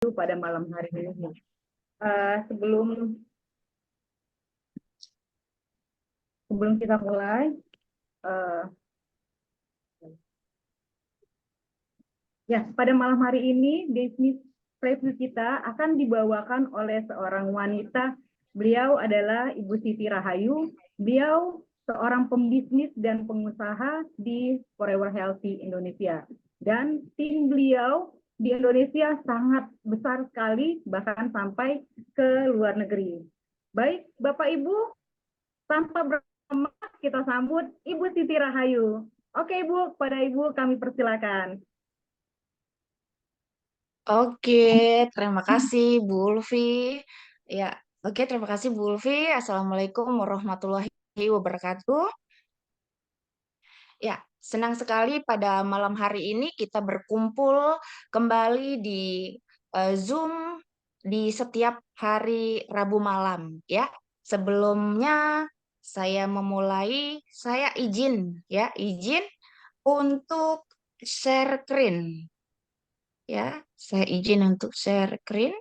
pada malam hari ini. Sebelum kita mulai, uh, pada malam hari ini bisnis review kita akan dibawakan oleh seorang wanita. Beliau adalah Ibu Siti Rahayu. Beliau seorang pembisnis dan pengusaha di Forever Healthy Indonesia. Dan tim beliau di Indonesia sangat besar sekali, bahkan sampai ke luar negeri. Baik, Bapak Ibu, tanpa berlama kita sambut Ibu Siti Rahayu. Oke, Ibu, kepada Ibu kami persilakan. Oke, terima kasih Bu Ulfi. Ya, oke, terima kasih Bu Ulfi. Assalamualaikum warahmatullahi wabarakatuh. Ya, senang sekali pada malam hari ini kita berkumpul kembali di Zoom di setiap hari Rabu malam. Ya, sebelumnya saya memulai, saya izin untuk share screen. Ya, saya izin untuk share screen.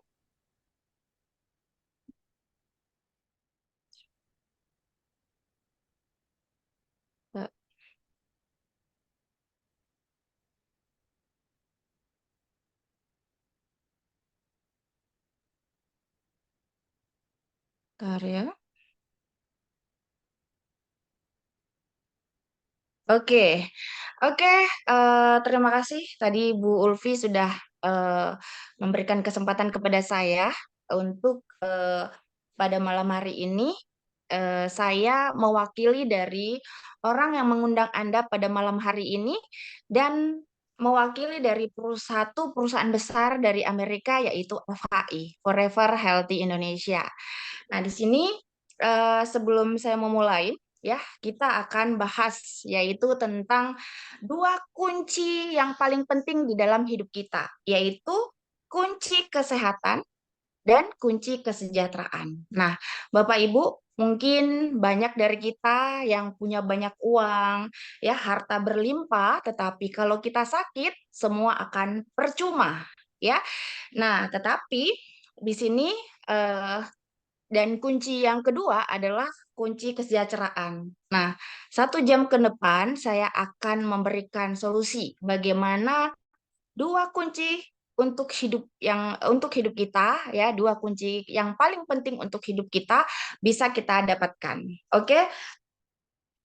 Bentar ya. Oke, oke. Terima kasih tadi Bu Ulfi sudah eh, memberikan kesempatan kepada saya untuk pada malam hari ini saya mewakili dari orang yang mengundang Anda pada malam hari ini dan mewakili dari satu perusahaan besar dari Amerika yaitu FHI, Forever Healthy Indonesia. Nah, di sini sebelum saya memulai, ya, kita akan bahas yaitu tentang dua kunci yang paling penting di dalam hidup kita, yaitu kunci kesehatan dan kunci kesejahteraan. Nah, Bapak Ibu, mungkin banyak dari kita yang punya banyak uang, ya, harta berlimpah, tetapi kalau kita sakit, semua akan percuma, ya. Nah, tetapi di sini eh, dan kunci yang kedua adalah kunci kesejahteraan. Nah, 1 jam ke depan saya akan memberikan solusi bagaimana dua kunci untuk hidup kita, ya, dua kunci yang paling penting untuk hidup kita bisa kita dapatkan. Oke?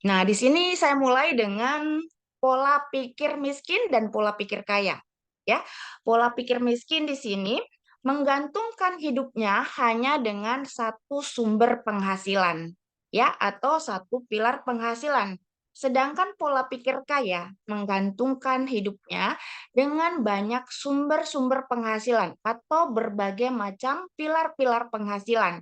Nah, di sini saya mulai dengan pola pikir miskin dan pola pikir kaya. Ya, pola pikir miskin di sini menggantungkan hidupnya hanya dengan satu sumber penghasilan, ya, atau satu pilar penghasilan. Sedangkan pola pikir kaya menggantungkan hidupnya dengan banyak sumber-sumber penghasilan atau berbagai macam pilar-pilar penghasilan.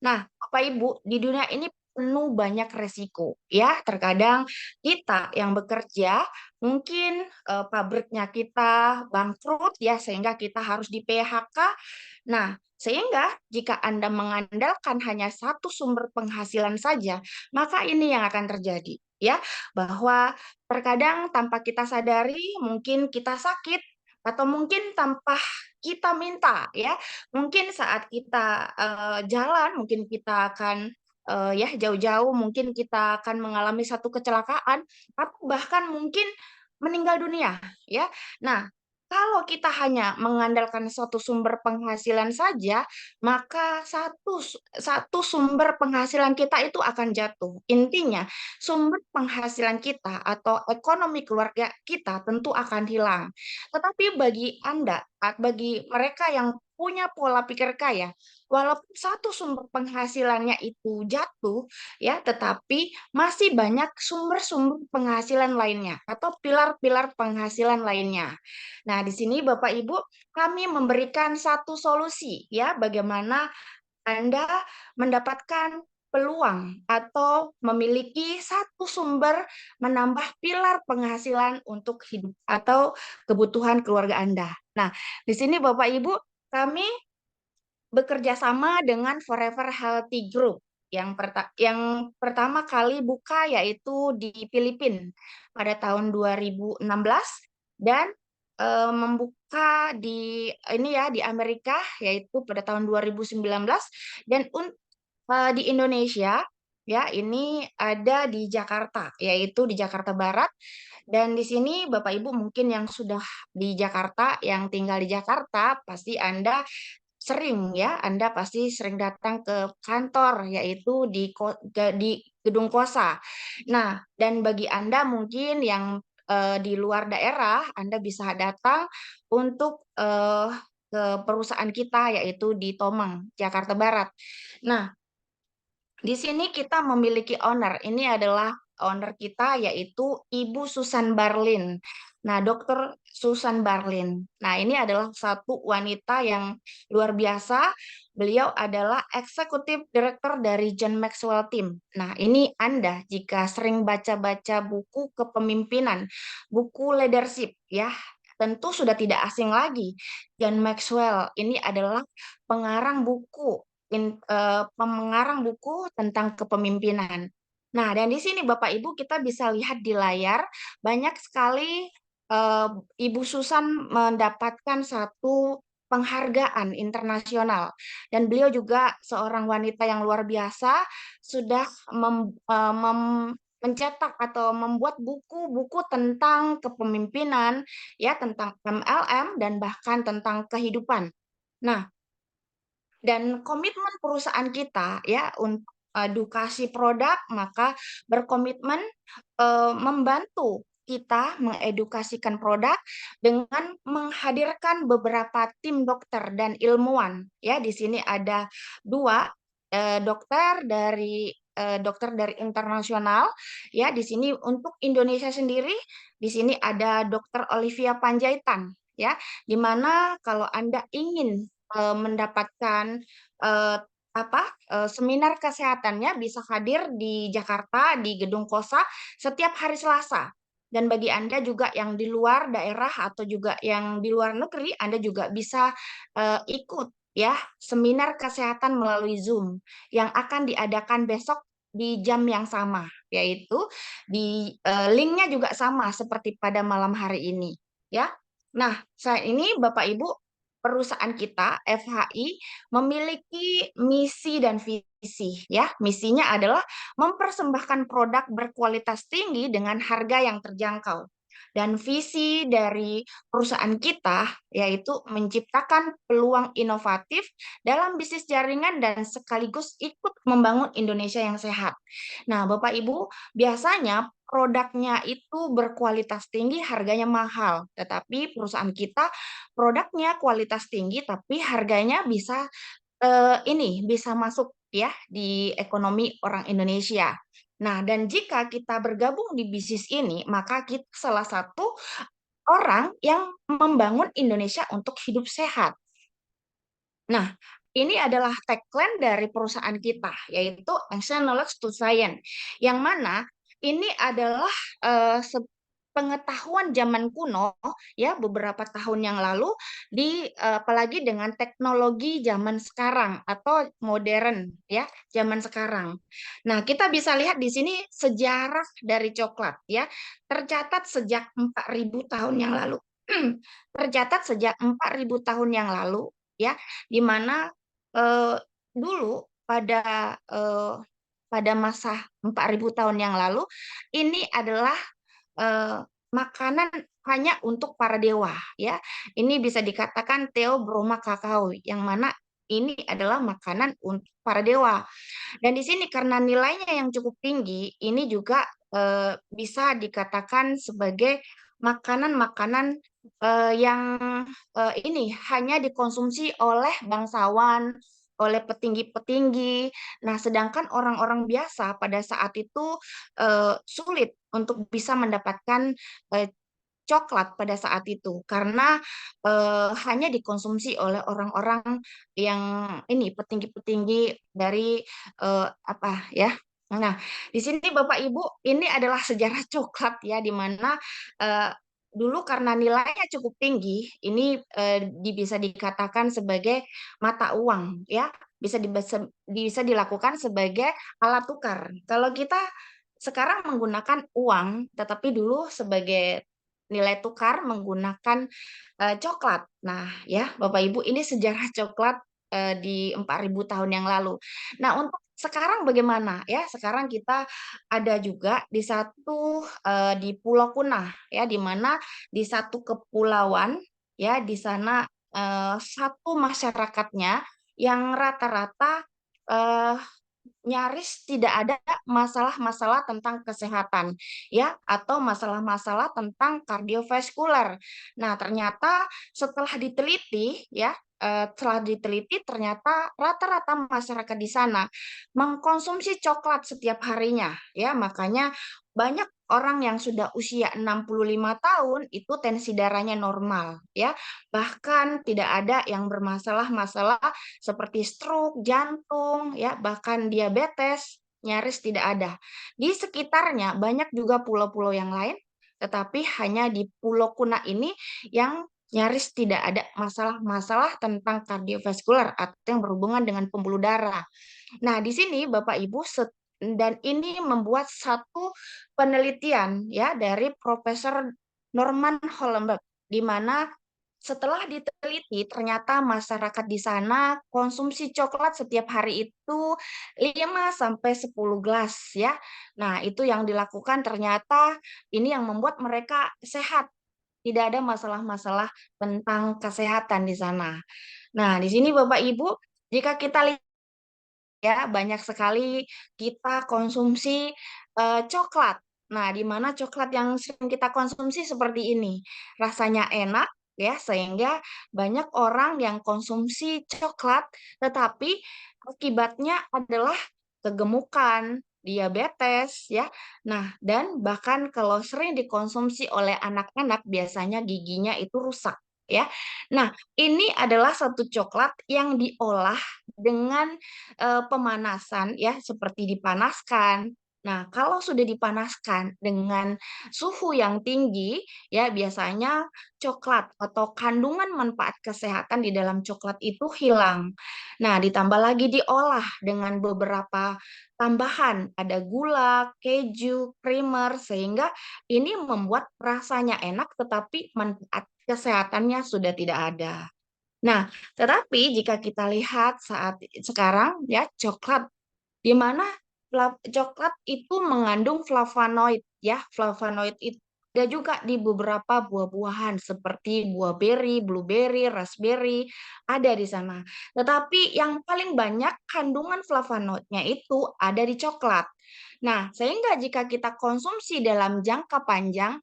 Nah, Bapak Ibu, di dunia ini penuh banyak resiko, ya. Terkadang kita yang bekerja mungkin pabriknya kita bangkrut, ya, sehingga kita harus di PHK. Nah, sehingga jika Anda mengandalkan hanya satu sumber penghasilan saja, maka ini yang akan terjadi, ya, bahwa terkadang tanpa kita sadari mungkin kita sakit atau mungkin tanpa kita minta, ya. Mungkin saat kita jalan, mungkin kita akan ya, jauh-jauh, mungkin kita akan mengalami satu kecelakaan atau bahkan mungkin meninggal dunia, ya. Nah, kalau kita hanya mengandalkan suatu sumber penghasilan saja, maka satu sumber penghasilan kita itu akan jatuh. Intinya, sumber penghasilan kita atau ekonomi keluarga kita tentu akan hilang. Tetapi bagi Anda, bagi mereka yang punya pola pikir kaya, walaupun satu sumber penghasilannya itu jatuh, ya, tetapi masih banyak sumber-sumber penghasilan lainnya atau pilar-pilar penghasilan lainnya. Nah, di sini Bapak Ibu, kami memberikan satu solusi, ya, bagaimana Anda mendapatkan peluang atau memiliki satu sumber menambah pilar penghasilan untuk hidup atau kebutuhan keluarga Anda. Nah, di sini Bapak Ibu, kami bekerja sama dengan Forever Healthy Group yang pertama kali buka yaitu di Filipina pada tahun 2016 dan membuka di ini ya di Amerika yaitu pada tahun 2019 dan di Indonesia ya ini ada di Jakarta yaitu di Jakarta Barat dan di sini Bapak Ibu mungkin yang sudah di Jakarta yang tinggal di Jakarta pasti Anda sering ya Anda pasti sering datang ke kantor yaitu di Gedung Kosa. Nah, dan bagi Anda mungkin yang di luar daerah Anda bisa datang untuk ke perusahaan kita yaitu di Tomang, Jakarta Barat. Nah, di sini kita memiliki owner. Ini adalah owner kita yaitu Ibu Susan Barlin. Nah, Dokter Susan Barlin. Nah, ini adalah satu wanita yang luar biasa. Beliau adalah eksekutif direktur dari John Maxwell Team. Nah, ini Anda jika sering baca-baca buku kepemimpinan, buku leadership ya, tentu sudah tidak asing lagi. John Maxwell ini adalah pengarang buku pengarang buku tentang kepemimpinan. Nah, dan di sini Bapak Ibu kita bisa lihat di layar banyak sekali eh, Ibu Susan mendapatkan satu penghargaan internasional dan beliau juga seorang wanita yang luar biasa sudah mencetak atau membuat buku-buku tentang kepemimpinan ya tentang MLM dan bahkan tentang kehidupan. Nah, dan komitmen perusahaan kita ya untuk edukasi produk maka berkomitmen membantu kita mengedukasikan produk dengan menghadirkan beberapa tim dokter dan ilmuwan ya di sini ada dua dokter dari internasional ya di sini untuk Indonesia sendiri di sini ada Dokter Olivia Panjaitan ya di mana kalau Anda ingin mendapatkan eh, seminar kesehatannya bisa hadir di Jakarta di Gedung Kosa setiap hari Selasa. Dan bagi Anda juga yang di luar daerah atau juga yang di luar negeri, Anda juga bisa ikut ya seminar kesehatan melalui Zoom yang akan diadakan besok di jam yang sama, yaitu di linknya juga sama seperti pada malam hari ini, ya. Nah, saat ini Bapak Ibu perusahaan kita FHI memiliki misi dan visi ya. Misinya adalah mempersembahkan produk berkualitas tinggi dengan harga yang terjangkau. Dan visi dari perusahaan kita yaitu menciptakan peluang inovatif dalam bisnis jaringan dan sekaligus ikut membangun Indonesia yang sehat. Nah, Bapak Ibu, biasanya produknya itu berkualitas tinggi, harganya mahal. Tetapi perusahaan kita produknya kualitas tinggi tapi harganya bisa ini bisa masuk ya di ekonomi orang Indonesia. Nah, dan jika kita bergabung di bisnis ini, maka kita salah satu orang yang membangun Indonesia untuk hidup sehat. Nah, ini adalah tagline dari perusahaan kita, yaitu Action Knowledge to Science, yang mana ini adalah eh, pengetahuan zaman kuno ya beberapa tahun yang lalu apalagi dengan teknologi zaman sekarang atau modern ya zaman sekarang. Nah, kita bisa lihat di sini sejarah dari coklat ya tercatat sejak 4.000 tahun yang lalu. Tercatat sejak 4.000 tahun yang lalu ya di mana eh, dulu eh, pada masa 4.000 tahun yang lalu ini adalah eh, makanan hanya untuk para dewa ya. Ini bisa dikatakan Theobroma kakao yang mana ini adalah makanan untuk para dewa. Dan di sini karena nilainya yang cukup tinggi, ini juga bisa dikatakan sebagai makanan-makanan yang ini hanya dikonsumsi oleh bangsawan, oleh petinggi-petinggi. Nah, sedangkan orang-orang biasa pada saat itu sulit untuk bisa mendapatkan eh, coklat pada saat itu karena hanya dikonsumsi oleh orang-orang yang ini petinggi-petinggi dari apa ya. Nah, di sini Bapak Ibu ini adalah sejarah coklat ya di mana eh, dulu karena nilainya cukup tinggi, ini bisa dikatakan sebagai mata uang ya, bisa dilakukan sebagai alat tukar. Kalau kita sekarang menggunakan uang, tetapi dulu sebagai nilai tukar menggunakan coklat. Nah, ya, Bapak Ibu, ini sejarah coklat di 4.000 tahun yang lalu. Nah, untuk sekarang bagaimana ya? Sekarang kita ada juga di Pulau Kuna ya, di mana di satu kepulauan ya, di sana satu masyarakatnya yang rata-rata eh, nyaris tidak ada masalah-masalah tentang kesehatan ya, atau masalah-masalah tentang kardiovaskular. Nah, ternyata setelah diteliti ya, setelah diteliti ternyata rata-rata masyarakat di sana mengkonsumsi coklat setiap harinya ya. Makanya banyak orang yang sudah usia 65 tahun itu tensi darahnya normal ya. Bahkan tidak ada yang bermasalah-masalah seperti stroke, jantung, ya, bahkan diabetes, nyaris tidak ada. Di sekitarnya banyak juga pulau-pulau yang lain, tetapi hanya di Pulau Kuna ini yang nyaris tidak ada masalah-masalah tentang kardiovaskular atau yang berhubungan dengan pembuluh darah. Nah, di sini Bapak Ibu dan ini membuat satu penelitian ya dari Profesor Norman Hollenberg, di mana setelah diteliti ternyata masyarakat di sana konsumsi coklat setiap hari itu 5 sampai 10 gelas ya. Nah, itu yang dilakukan ternyata ini yang membuat mereka sehat. Tidak ada masalah-masalah tentang kesehatan di sana. Nah, di sini Bapak Ibu, jika kita lihat ya banyak sekali kita konsumsi coklat. Nah, di mana coklat yang sering kita konsumsi seperti ini, rasanya enak ya, sehingga banyak orang yang konsumsi coklat, tetapi akibatnya adalah kegemukan, diabetes ya. Nah, dan bahkan kalau sering dikonsumsi oleh anak-anak, biasanya giginya itu rusak ya. Nah, ini adalah satu coklat yang diolah dengan pemanasan ya, seperti dipanaskan. Nah, kalau sudah dipanaskan dengan suhu yang tinggi, ya biasanya coklat atau kandungan manfaat kesehatan di dalam coklat itu hilang. Nah, ditambah lagi diolah dengan beberapa tambahan, ada gula, keju, creamer, sehingga ini membuat rasanya enak, tetapi manfaat kesehatannya sudah tidak ada. Nah, tetapi jika kita lihat saat sekarang ya coklat, di mana coklat itu mengandung flavonoid ya. Flavonoid itu ada juga di beberapa buah-buahan seperti buah beri, blueberry, raspberry, ada di sana. Tetapi yang paling banyak kandungan flavonoidnya itu ada di coklat. Nah, sehingga jika kita konsumsi dalam jangka panjang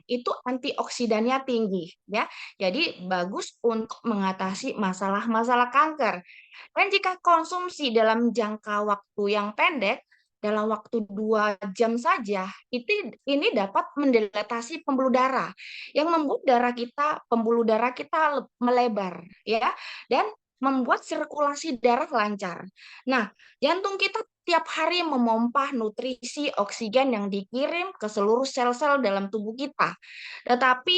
itu antioksidannya tinggi ya. Jadi bagus untuk mengatasi masalah-masalah kanker. Dan jika konsumsi dalam jangka waktu yang pendek, dalam waktu 2 jam saja, ini dapat mendilatasi pembuluh darah yang membuat pembuluh darah kita melebar ya, dan membuat sirkulasi darah lancar. Nah, jantung kita tiap hari memompa nutrisi oksigen yang dikirim ke seluruh sel-sel dalam tubuh kita. Tetapi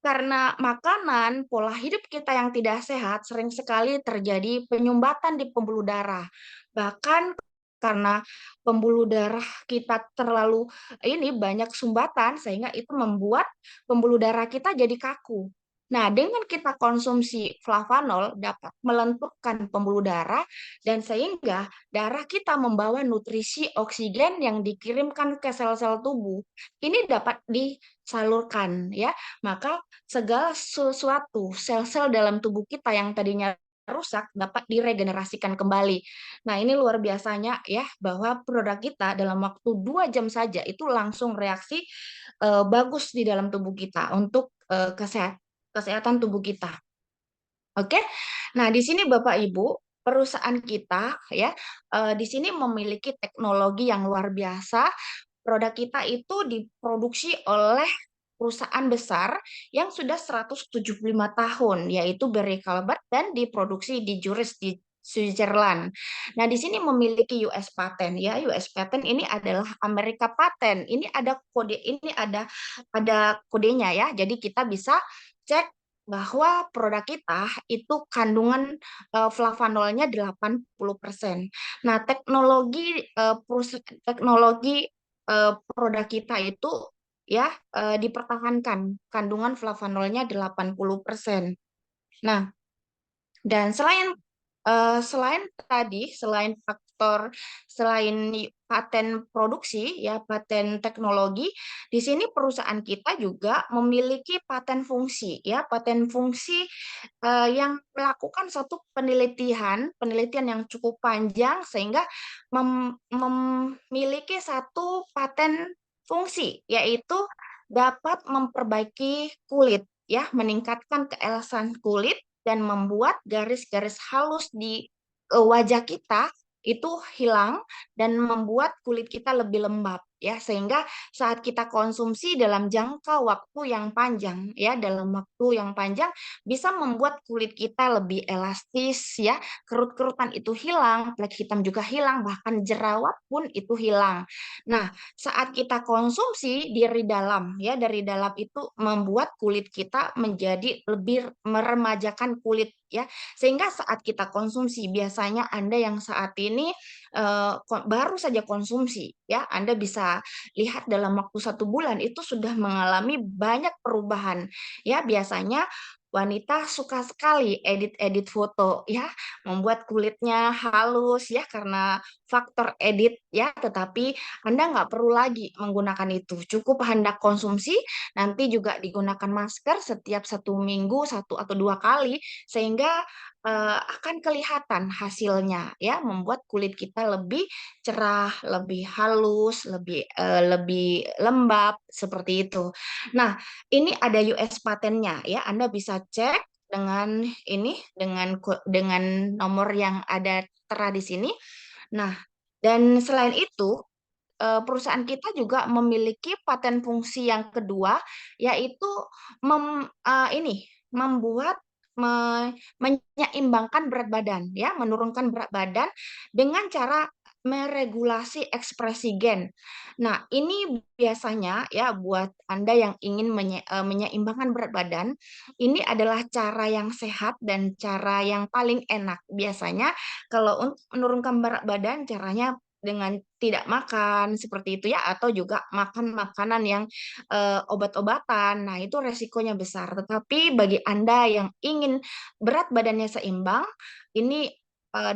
karena makanan, pola hidup kita yang tidak sehat, sering sekali terjadi penyumbatan di pembuluh darah. Bahkan karena pembuluh darah kita terlalu ini banyak sumbatan, sehingga itu membuat pembuluh darah kita jadi kaku. Nah, dengan kita konsumsi flavanol dapat melenturkan pembuluh darah dan sehingga darah kita membawa nutrisi oksigen yang dikirimkan ke sel-sel tubuh. Ini dapat disalurkan ya. Maka segala sesuatu sel-sel dalam tubuh kita yang tadinya rusak dapat diregenerasikan kembali. Nah, ini luar biasanya ya bahwa produk kita dalam waktu 2 jam saja itu langsung reaksi bagus di dalam tubuh kita untuk kesehatan tubuh kita. Oke. Nah, di sini Bapak Ibu, perusahaan kita ya di sini memiliki teknologi yang luar biasa. Produk kita itu diproduksi oleh perusahaan besar yang sudah 175 tahun, yaitu Berry Callebaut, dan diproduksi di Zurich di Switzerland. Nah, di sini memiliki US patent ya. US patent ini adalah Amerika patent. Ini ada kodenya ya. Jadi kita bisa cek bahwa produk kita itu kandungan flavanolnya 80%. Nah, teknologi produk kita itu ya dipertahankan kandungan flavanolnya 80%. Nah, dan selain faktor, selain paten produksi ya, paten teknologi, di sini perusahaan kita juga memiliki paten fungsi ya, paten fungsi yang melakukan satu penelitian yang cukup panjang sehingga memiliki satu paten fungsi, yaitu dapat memperbaiki kulit ya, meningkatkan keelasan kulit dan membuat garis-garis halus di wajah kita itu hilang dan membuat kulit kita lebih lembab ya, sehingga saat kita konsumsi dalam jangka waktu yang panjang ya, dalam waktu yang panjang bisa membuat kulit kita lebih elastis ya, kerut-kerutan itu hilang, flek hitam juga hilang, bahkan jerawat pun itu hilang. Nah, saat kita konsumsi dari dalam ya, dari dalam itu membuat kulit kita menjadi lebih meremajakan kulit ya, sehingga saat kita konsumsi, biasanya Anda yang saat ini baru saja konsumsi ya, Anda bisa lihat dalam waktu 1 bulan itu sudah mengalami banyak perubahan ya. Biasanya wanita suka sekali edit-edit foto ya, membuat kulitnya halus ya karena faktor edit ya, tetapi Anda nggak perlu lagi menggunakan itu. Cukup hendak konsumsi, nanti juga digunakan masker setiap 1 minggu, 1 atau 2 kali, sehingga akan kelihatan hasilnya ya, membuat kulit kita lebih cerah, lebih halus, lebih lembab seperti itu. Nah, ini ada US patennya ya. Anda bisa cek dengan ini, dengan nomor yang ada tera di sini. Nah, dan selain itu perusahaan kita juga memiliki paten fungsi yang kedua, yaitu ini membuat menyeimbangkan berat badan ya, menurunkan berat badan dengan cara meregulasi ekspresi gen. Nah, ini biasanya ya buat Anda yang ingin menyeimbangkan berat badan, ini adalah cara yang sehat dan cara yang paling enak. Biasanya kalau untuk menurunkan berat badan caranya dengan tidak makan seperti itu ya, atau juga makan makanan yang obat-obatan. Nah, itu resikonya besar. Tetapi bagi Anda yang ingin berat badannya seimbang, ini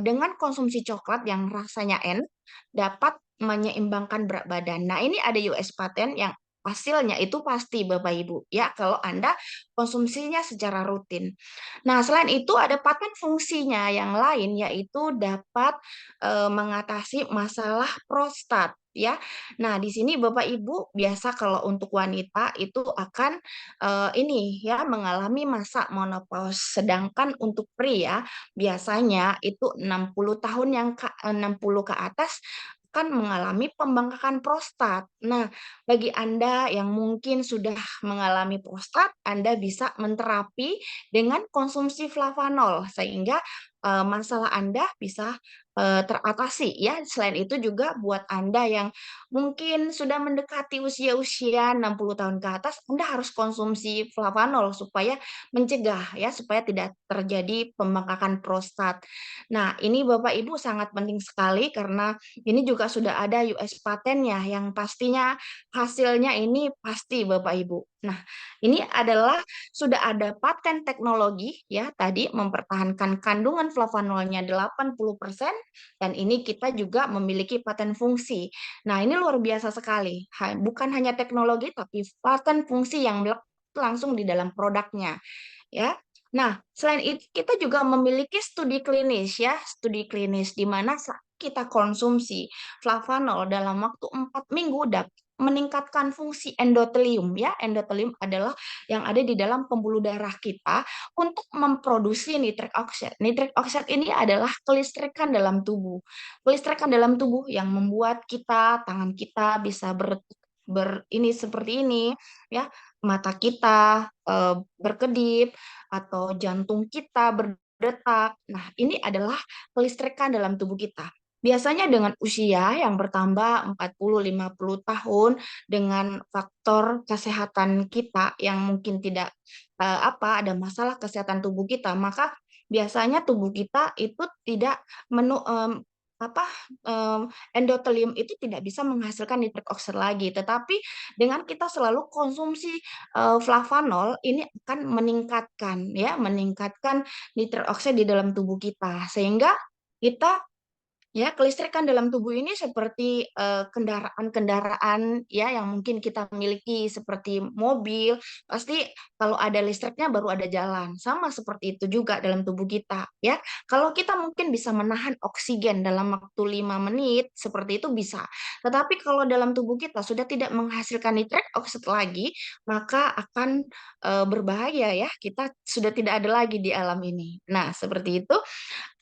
dengan konsumsi coklat yang rasanya enak dapat menyeimbangkan berat badan. Nah, ini ada US patent yang hasilnya itu pasti Bapak Ibu ya, kalau Anda konsumsinya secara rutin. Nah, selain itu ada paten fungsinya yang lain, yaitu dapat mengatasi masalah prostat ya. Nah, di sini Bapak Ibu biasa kalau untuk wanita itu akan ini ya, mengalami masa menopause. Sedangkan untuk pria biasanya itu 60 tahun 60 ke atas akan mengalami pembengkakan prostat. Nah, bagi Anda yang mungkin sudah mengalami prostat, Anda bisa menterapi dengan konsumsi flavanol sehingga masalah Anda bisa teratasi ya. Selain itu juga buat Anda yang mungkin sudah mendekati usia-usia 60 tahun ke atas, Anda harus konsumsi flavanol supaya mencegah ya, supaya tidak terjadi pembengkakan prostat. Nah, ini Bapak Ibu sangat penting sekali karena ini juga sudah ada US patennya yang pastinya hasilnya ini pasti Bapak Ibu. Nah, ini adalah sudah ada paten teknologi ya, tadi mempertahankan kandungan flavanolnya 80%, dan ini kita juga memiliki paten fungsi. Nah, ini luar biasa sekali. Bukan hanya teknologi tapi paten fungsi yang langsung di dalam produknya ya. Nah, selain itu kita juga memiliki studi klinis ya, studi klinis di mana saat kita konsumsi flavanol dalam waktu 4 minggu dapat meningkatkan fungsi endotelium ya. Endotelium adalah yang ada di dalam pembuluh darah kita untuk memproduksi nitrik oxide. Nitrik oxide ini adalah kelistrikan dalam tubuh. Kelistrikan dalam tubuh yang membuat kita, tangan kita bisa ini seperti ini ya, mata kita berkedip atau jantung kita berdetak. Nah, ini adalah kelistrikan dalam tubuh kita. Biasanya dengan usia yang bertambah 40-50 tahun, dengan faktor kesehatan kita yang mungkin tidak ada masalah kesehatan tubuh kita, maka biasanya tubuh kita itu tidak apa, endotelium itu tidak bisa menghasilkan nitrik oksid lagi. Tetapi dengan kita selalu konsumsi, flavanol ini akan meningkatkan nitrik oksid di dalam tubuh kita. Sehingga kita ya, kelistrikan dalam tubuh ini seperti, kendaraan-kendaraan ya yang mungkin kita miliki seperti mobil, pasti kalau ada listriknya baru ada jalan. Sama seperti itu juga dalam tubuh kita ya. Kalau kita mungkin bisa menahan oksigen dalam waktu 5 menit, seperti itu bisa. Tetapi kalau dalam tubuh kita sudah tidak menghasilkan nitrik oksid lagi, maka akan, berbahaya ya, kita sudah tidak ada lagi di alam ini. Nah, seperti itu.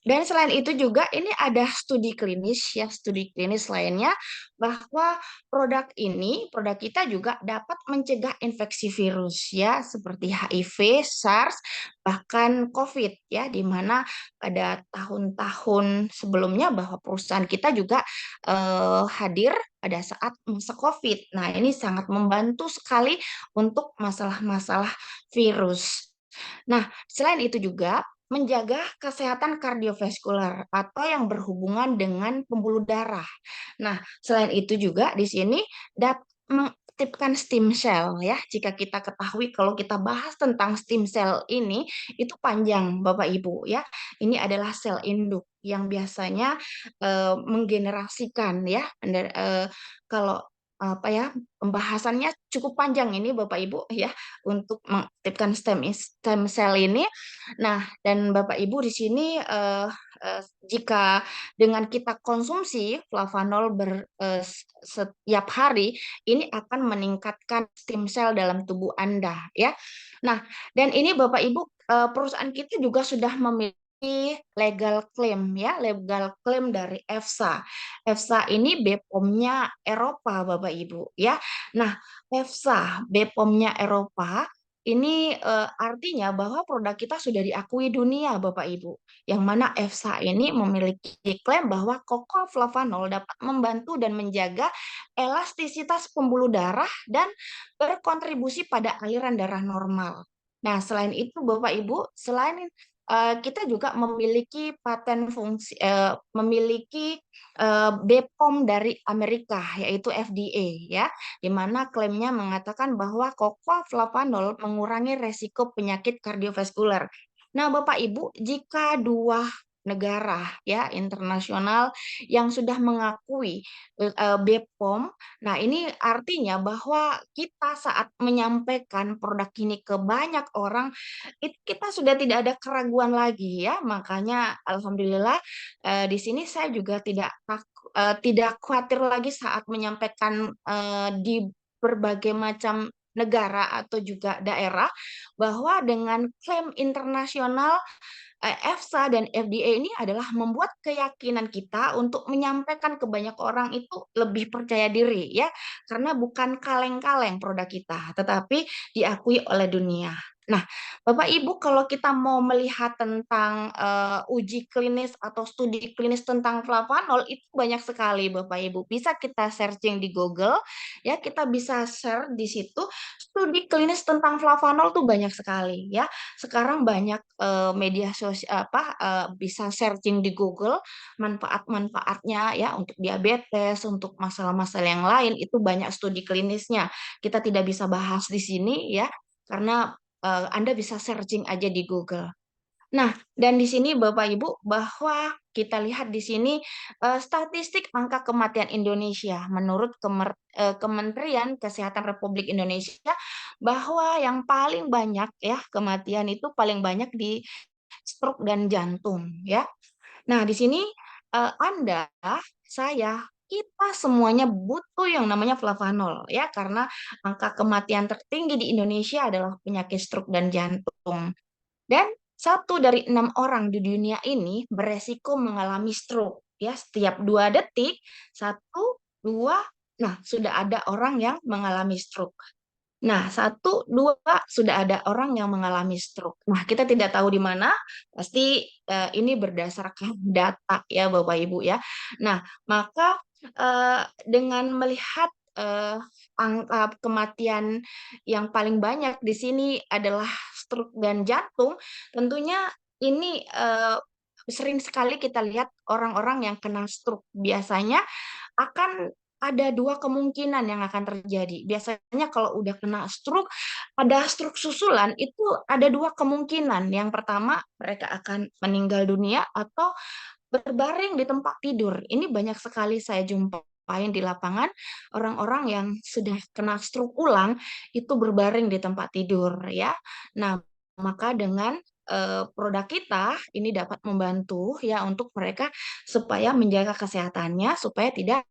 Dan selain itu juga ini ada studi klinis lainnya bahwa produk kita juga dapat mencegah infeksi virus ya seperti HIV, SARS, bahkan COVID ya di mana pada tahun-tahun sebelumnya bahwa perusahaan kita juga hadir pada saat masa COVID. Nah, ini sangat membantu sekali untuk masalah-masalah virus. Nah, selain itu juga menjaga kesehatan kardiovaskular atau yang berhubungan dengan pembuluh darah. Nah, selain itu juga di sini dapat mengaktifkan stem cell ya. Jika kita ketahui kalau kita bahas tentang stem cell ini itu panjang Bapak Ibu ya. Ini adalah sel induk yang biasanya menggenerasikan ya. Kalau apa ya pembahasannya cukup panjang ini Bapak Ibu ya untuk mengaktifkan stem cell ini. Nah, dan Bapak Ibu di sini jika dengan kita konsumsi flavanol setiap hari, ini akan meningkatkan stem cell dalam tubuh Anda ya. Nah, dan ini Bapak Ibu perusahaan kita juga sudah memiliki legal claim dari EFSA. EFSA ini BPOM-nya Eropa Bapak Ibu ya. Nah, EFSA, BPOM-nya Eropa, ini artinya bahwa produk kita sudah diakui dunia, Bapak Ibu. Yang mana EFSA ini memiliki klaim bahwa koko flavanol dapat membantu dan menjaga elastisitas pembuluh darah dan berkontribusi pada aliran darah normal. Nah, selain itu, Bapak Ibu, selain kita juga memiliki memiliki BPOM dari Amerika, yaitu FDA, ya di mana klaimnya mengatakan bahwa koko flavanol mengurangi resiko penyakit kardiovaskular. Nah, Bapak Ibu, jika dua negara ya internasional yang sudah mengakui BPOM, nah ini artinya bahwa kita saat menyampaikan produk ini ke banyak orang, kita sudah tidak ada keraguan lagi ya. Makanya alhamdulillah di sini saya juga tidak khawatir lagi saat menyampaikan di berbagai macam negara atau juga daerah bahwa dengan klaim internasional EFSA dan FDA ini adalah membuat keyakinan kita untuk menyampaikan ke banyak orang itu lebih percaya diri ya karena bukan kaleng-kaleng produk kita tetapi diakui oleh dunia. Nah, Bapak Ibu kalau kita mau melihat tentang uji klinis atau studi klinis tentang flavanol itu banyak sekali Bapak Ibu. Bisa kita searching di Google ya, kita bisa share di situ studi klinis tentang flavanol tuh banyak sekali ya. Sekarang banyak media sosial bisa searching di Google manfaat-manfaatnya ya untuk diabetes, untuk masalah-masalah yang lain itu banyak studi klinisnya. Kita tidak bisa bahas di sini ya karena Anda bisa searching aja di Google. Nah, dan di sini Bapak Ibu bahwa kita lihat di sini statistik angka kematian Indonesia menurut Kementerian Kesehatan Republik Indonesia bahwa yang paling banyak ya kematian itu paling banyak di stroke dan jantung ya. Nah, di sini Anda, saya, kita semuanya butuh yang namanya flavanol ya karena angka kematian tertinggi di Indonesia adalah penyakit stroke dan jantung. Dan 1 dari 6 orang di dunia ini beresiko mengalami stroke. Ya, setiap 2 detik, 1, 2, nah sudah ada orang yang mengalami stroke. Nah, 1, 2 sudah ada orang yang mengalami stroke. Nah, kita tidak tahu di mana, pasti ini berdasarkan data ya Bapak Ibu ya. Nah, maka dengan melihat angka kematian yang paling banyak di sini adalah stroke dan jantung, tentunya ini sering sekali kita lihat orang-orang yang kena stroke. Biasanya akan ada dua kemungkinan yang akan terjadi. Biasanya kalau udah kena stroke, ada stroke susulan, itu ada dua kemungkinan. Yang pertama, mereka akan meninggal dunia atau berbaring di tempat tidur. Ini banyak sekali saya jumpain di lapangan, orang-orang yang sudah kena stroke ulang itu berbaring di tempat tidur ya. Nah, maka dengan produk kita ini dapat membantu ya untuk mereka supaya menjaga kesehatannya supaya tidak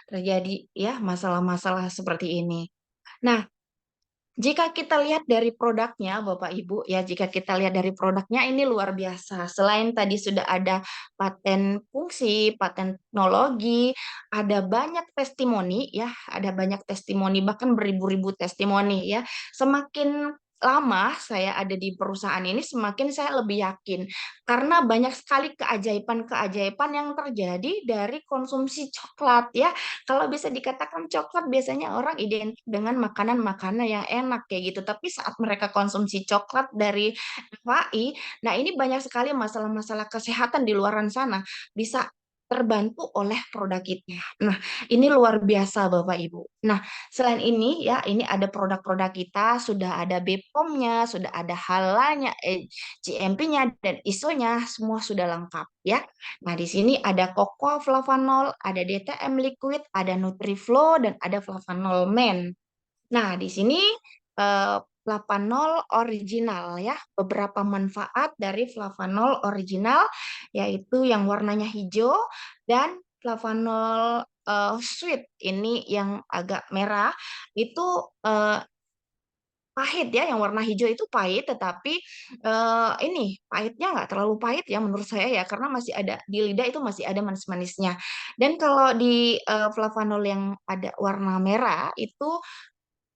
terjadi ya masalah-masalah seperti ini. Nah, jika kita lihat dari produknya, Bapak Ibu, ya, jika kita lihat dari produknya ini luar biasa. Selain tadi sudah ada paten fungsi, paten teknologi, ada banyak testimoni, ya, ada banyak testimoni, bahkan beribu-ribu testimoni, ya. Semakin lama saya ada di perusahaan ini, semakin saya lebih yakin karena banyak sekali keajaiban-keajaiban yang terjadi dari konsumsi coklat, ya. Kalau bisa dikatakan coklat biasanya orang identik dengan makanan-makanan yang enak kayak gitu, tapi saat mereka konsumsi coklat dari FAI, nah ini banyak sekali masalah-masalah kesehatan di luaran sana bisa terbantu oleh produk kita. Nah, ini luar biasa Bapak Ibu. Nah, selain ini ya, ini ada produk-produk kita, sudah ada BPOM-nya, sudah ada halalnya, GMP-nya dan ISO-nya, semua sudah lengkap ya. Nah, di sini ada Cocoa Flavanol, ada DTM Liquid, ada Nutriflow, dan ada Flavanol Men. Nah, di sini Flavanol original ya, beberapa manfaat dari Flavanol original yaitu yang warnanya hijau dan Flavanol sweet ini yang agak merah itu eh, pahit ya, yang warna hijau itu pahit, tetapi ini pahitnya nggak terlalu pahit ya menurut saya ya, karena masih ada di lidah itu masih ada manis-manisnya. Dan kalau di Flavanol yang ada warna merah itu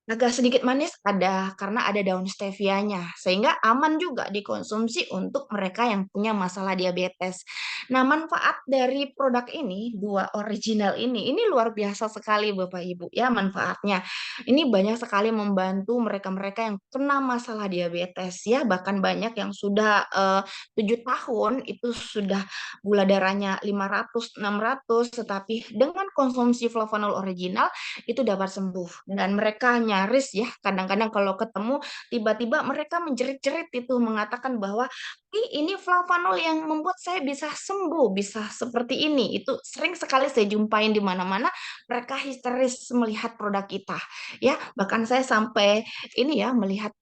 agak sedikit manis ada karena ada daun stevianya sehingga aman juga dikonsumsi untuk mereka yang punya masalah diabetes. Nah, manfaat dari produk ini dua original ini luar biasa sekali Bapak Ibu ya manfaatnya. Ini banyak sekali membantu mereka-mereka yang kena masalah diabetes ya bahkan banyak yang sudah 7 tahun itu sudah gula darahnya 500 600 tetapi dengan konsumsi flavanol original itu dapat sembuh dan mereka nyaris ya kadang-kadang kalau ketemu tiba-tiba mereka menjerit-jerit itu mengatakan bahwa ini flavanol yang membuat saya bisa sembuh bisa seperti ini itu sering sekali saya jumpain di mana-mana mereka histeris melihat produk kita ya bahkan saya sampai ini ya melihat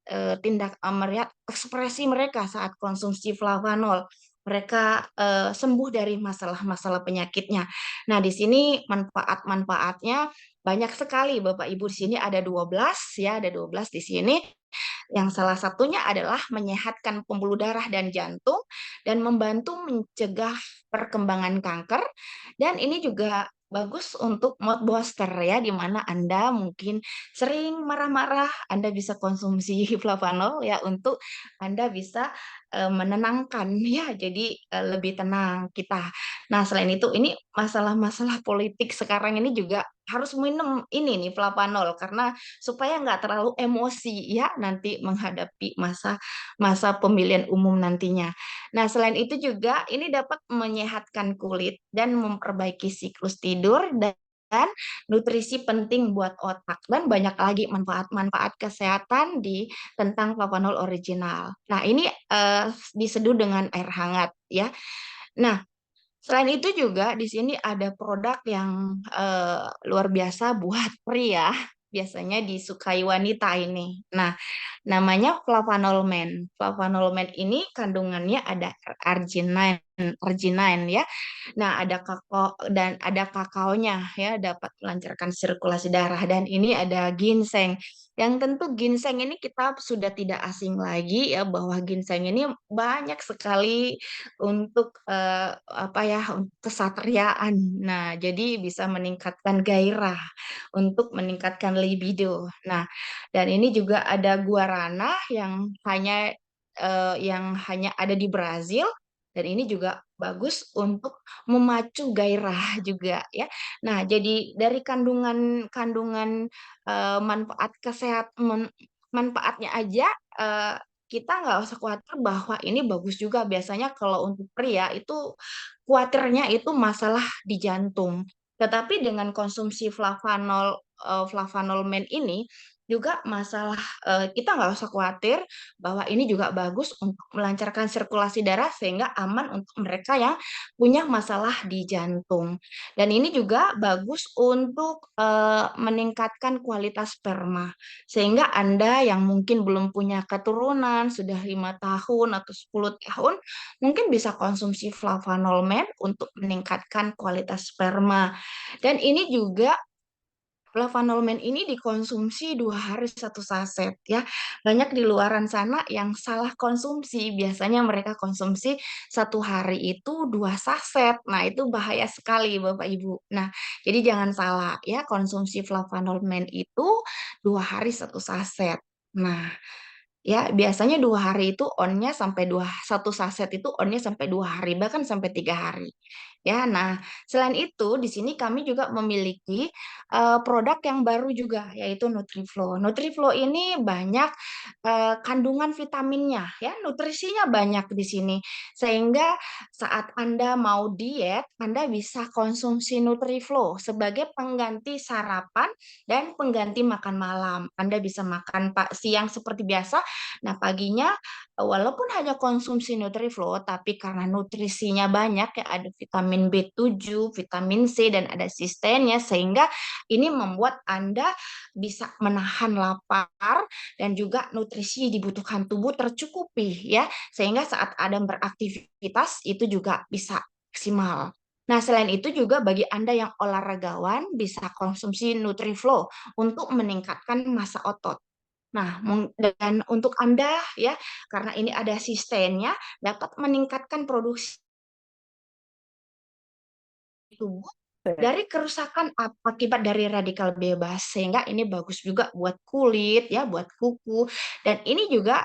melihat ekspresi mereka saat konsumsi flavanol mereka sembuh dari masalah-masalah penyakitnya. Nah, di sini manfaat-manfaatnya banyak sekali Bapak Ibu di sini ada 12 ya, ada 12 di sini. Yang salah satunya adalah menyehatkan pembuluh darah dan jantung dan membantu mencegah perkembangan kanker dan ini juga bagus untuk mood booster ya di mana Anda mungkin sering marah-marah, Anda bisa konsumsi flavanol ya untuk Anda bisa menenangkan ya jadi lebih tenang kita. Nah, selain itu ini masalah-masalah politik sekarang ini juga harus minum ini nih flavanol karena supaya nggak terlalu emosi ya nanti menghadapi masa masa pemilihan umum nantinya. Nah, selain itu juga ini dapat menyehatkan kulit dan memperbaiki siklus tidur dan nutrisi penting buat otak dan banyak lagi manfaat-manfaat kesehatan di tentang flavanol original. Nah, ini diseduh dengan air hangat ya. Nah, selain itu juga di sini ada produk yang luar biasa buat pria, biasanya disukai wanita ini. Nah, namanya Flavanol Men. Flavanol Men ini kandungannya ada arginine, arginine ya. Nah, ada kakao dan ada kakaonya ya, dapat melancarkan sirkulasi darah dan ini ada ginseng. Yang tentu ginseng ini kita sudah tidak asing lagi ya bahwa ginseng ini banyak sekali untuk apa ya kesatriaan. Nah, jadi bisa meningkatkan gairah untuk meningkatkan libido. Nah, dan ini juga ada guarana yang hanya ada di Brazil dan ini juga bagus untuk memacu gairah juga ya. Nah, jadi dari kandungan manfaat manfaatnya aja kita nggak usah khawatir bahwa ini bagus juga. Biasanya kalau untuk pria itu khawatirnya itu masalah di jantung. Tetapi dengan konsumsi flavanol men ini juga masalah, kita nggak usah khawatir bahwa ini juga bagus untuk melancarkan sirkulasi darah sehingga aman untuk mereka yang punya masalah di jantung. Dan ini juga bagus untuk meningkatkan kualitas sperma. Sehingga Anda yang mungkin belum punya keturunan, sudah 5 tahun atau 10 tahun, mungkin bisa konsumsi flavanol men untuk meningkatkan kualitas sperma. Dan ini juga Flavanolmen ini dikonsumsi 2 hari 1 saset ya. Banyak di luaran sana yang salah konsumsi. Biasanya mereka konsumsi 1 hari itu 2 saset. Nah itu bahaya sekali Bapak Ibu. Nah jadi jangan salah ya, konsumsi flavanolmen itu 2 hari 1 saset. Nah ya, biasanya 2 hari itu onnya sampai 1 saset itu onnya sampai 2 hari, bahkan sampai 3 hari. Ya, nah selain itu di sini kami juga memiliki produk yang baru juga, yaitu Nutriflo. Nutriflo ini banyak kandungan vitaminnya, ya, nutrisinya banyak di sini. Sehingga saat Anda mau diet, Anda bisa konsumsi Nutriflo sebagai pengganti sarapan dan pengganti makan malam. Anda bisa makan siang seperti biasa. Nah, paginya walaupun hanya konsumsi Nutriflo, tapi karena nutrisinya banyak ya, ada vitamin B7, vitamin C, dan ada sistennya, sehingga ini membuat Anda bisa menahan lapar dan juga nutrisi dibutuhkan tubuh tercukupi ya, sehingga saat Anda beraktivitas itu juga bisa maksimal. Nah, selain itu juga bagi Anda yang olahragawan bisa konsumsi Nutriflo untuk meningkatkan massa otot. Nah, dan untuk Anda ya, karena ini ada asistennya, dapat meningkatkan produksi tubuh dari kerusakan akibat dari radikal bebas, sehingga ini bagus juga buat kulit ya, buat kuku, dan ini juga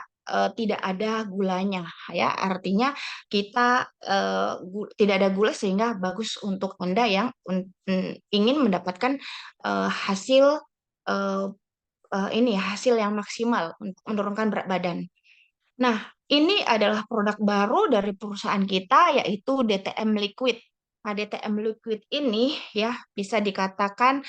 tidak ada gulanya ya, artinya kita tidak ada gula sehingga bagus untuk Anda yang ingin mendapatkan hasil eh, ini ya, hasil yang maksimal untuk menurunkan berat badan. Nah, ini adalah produk baru dari perusahaan kita, yaitu DTM Liquid. Nah, DTM Liquid ini ya bisa dikatakan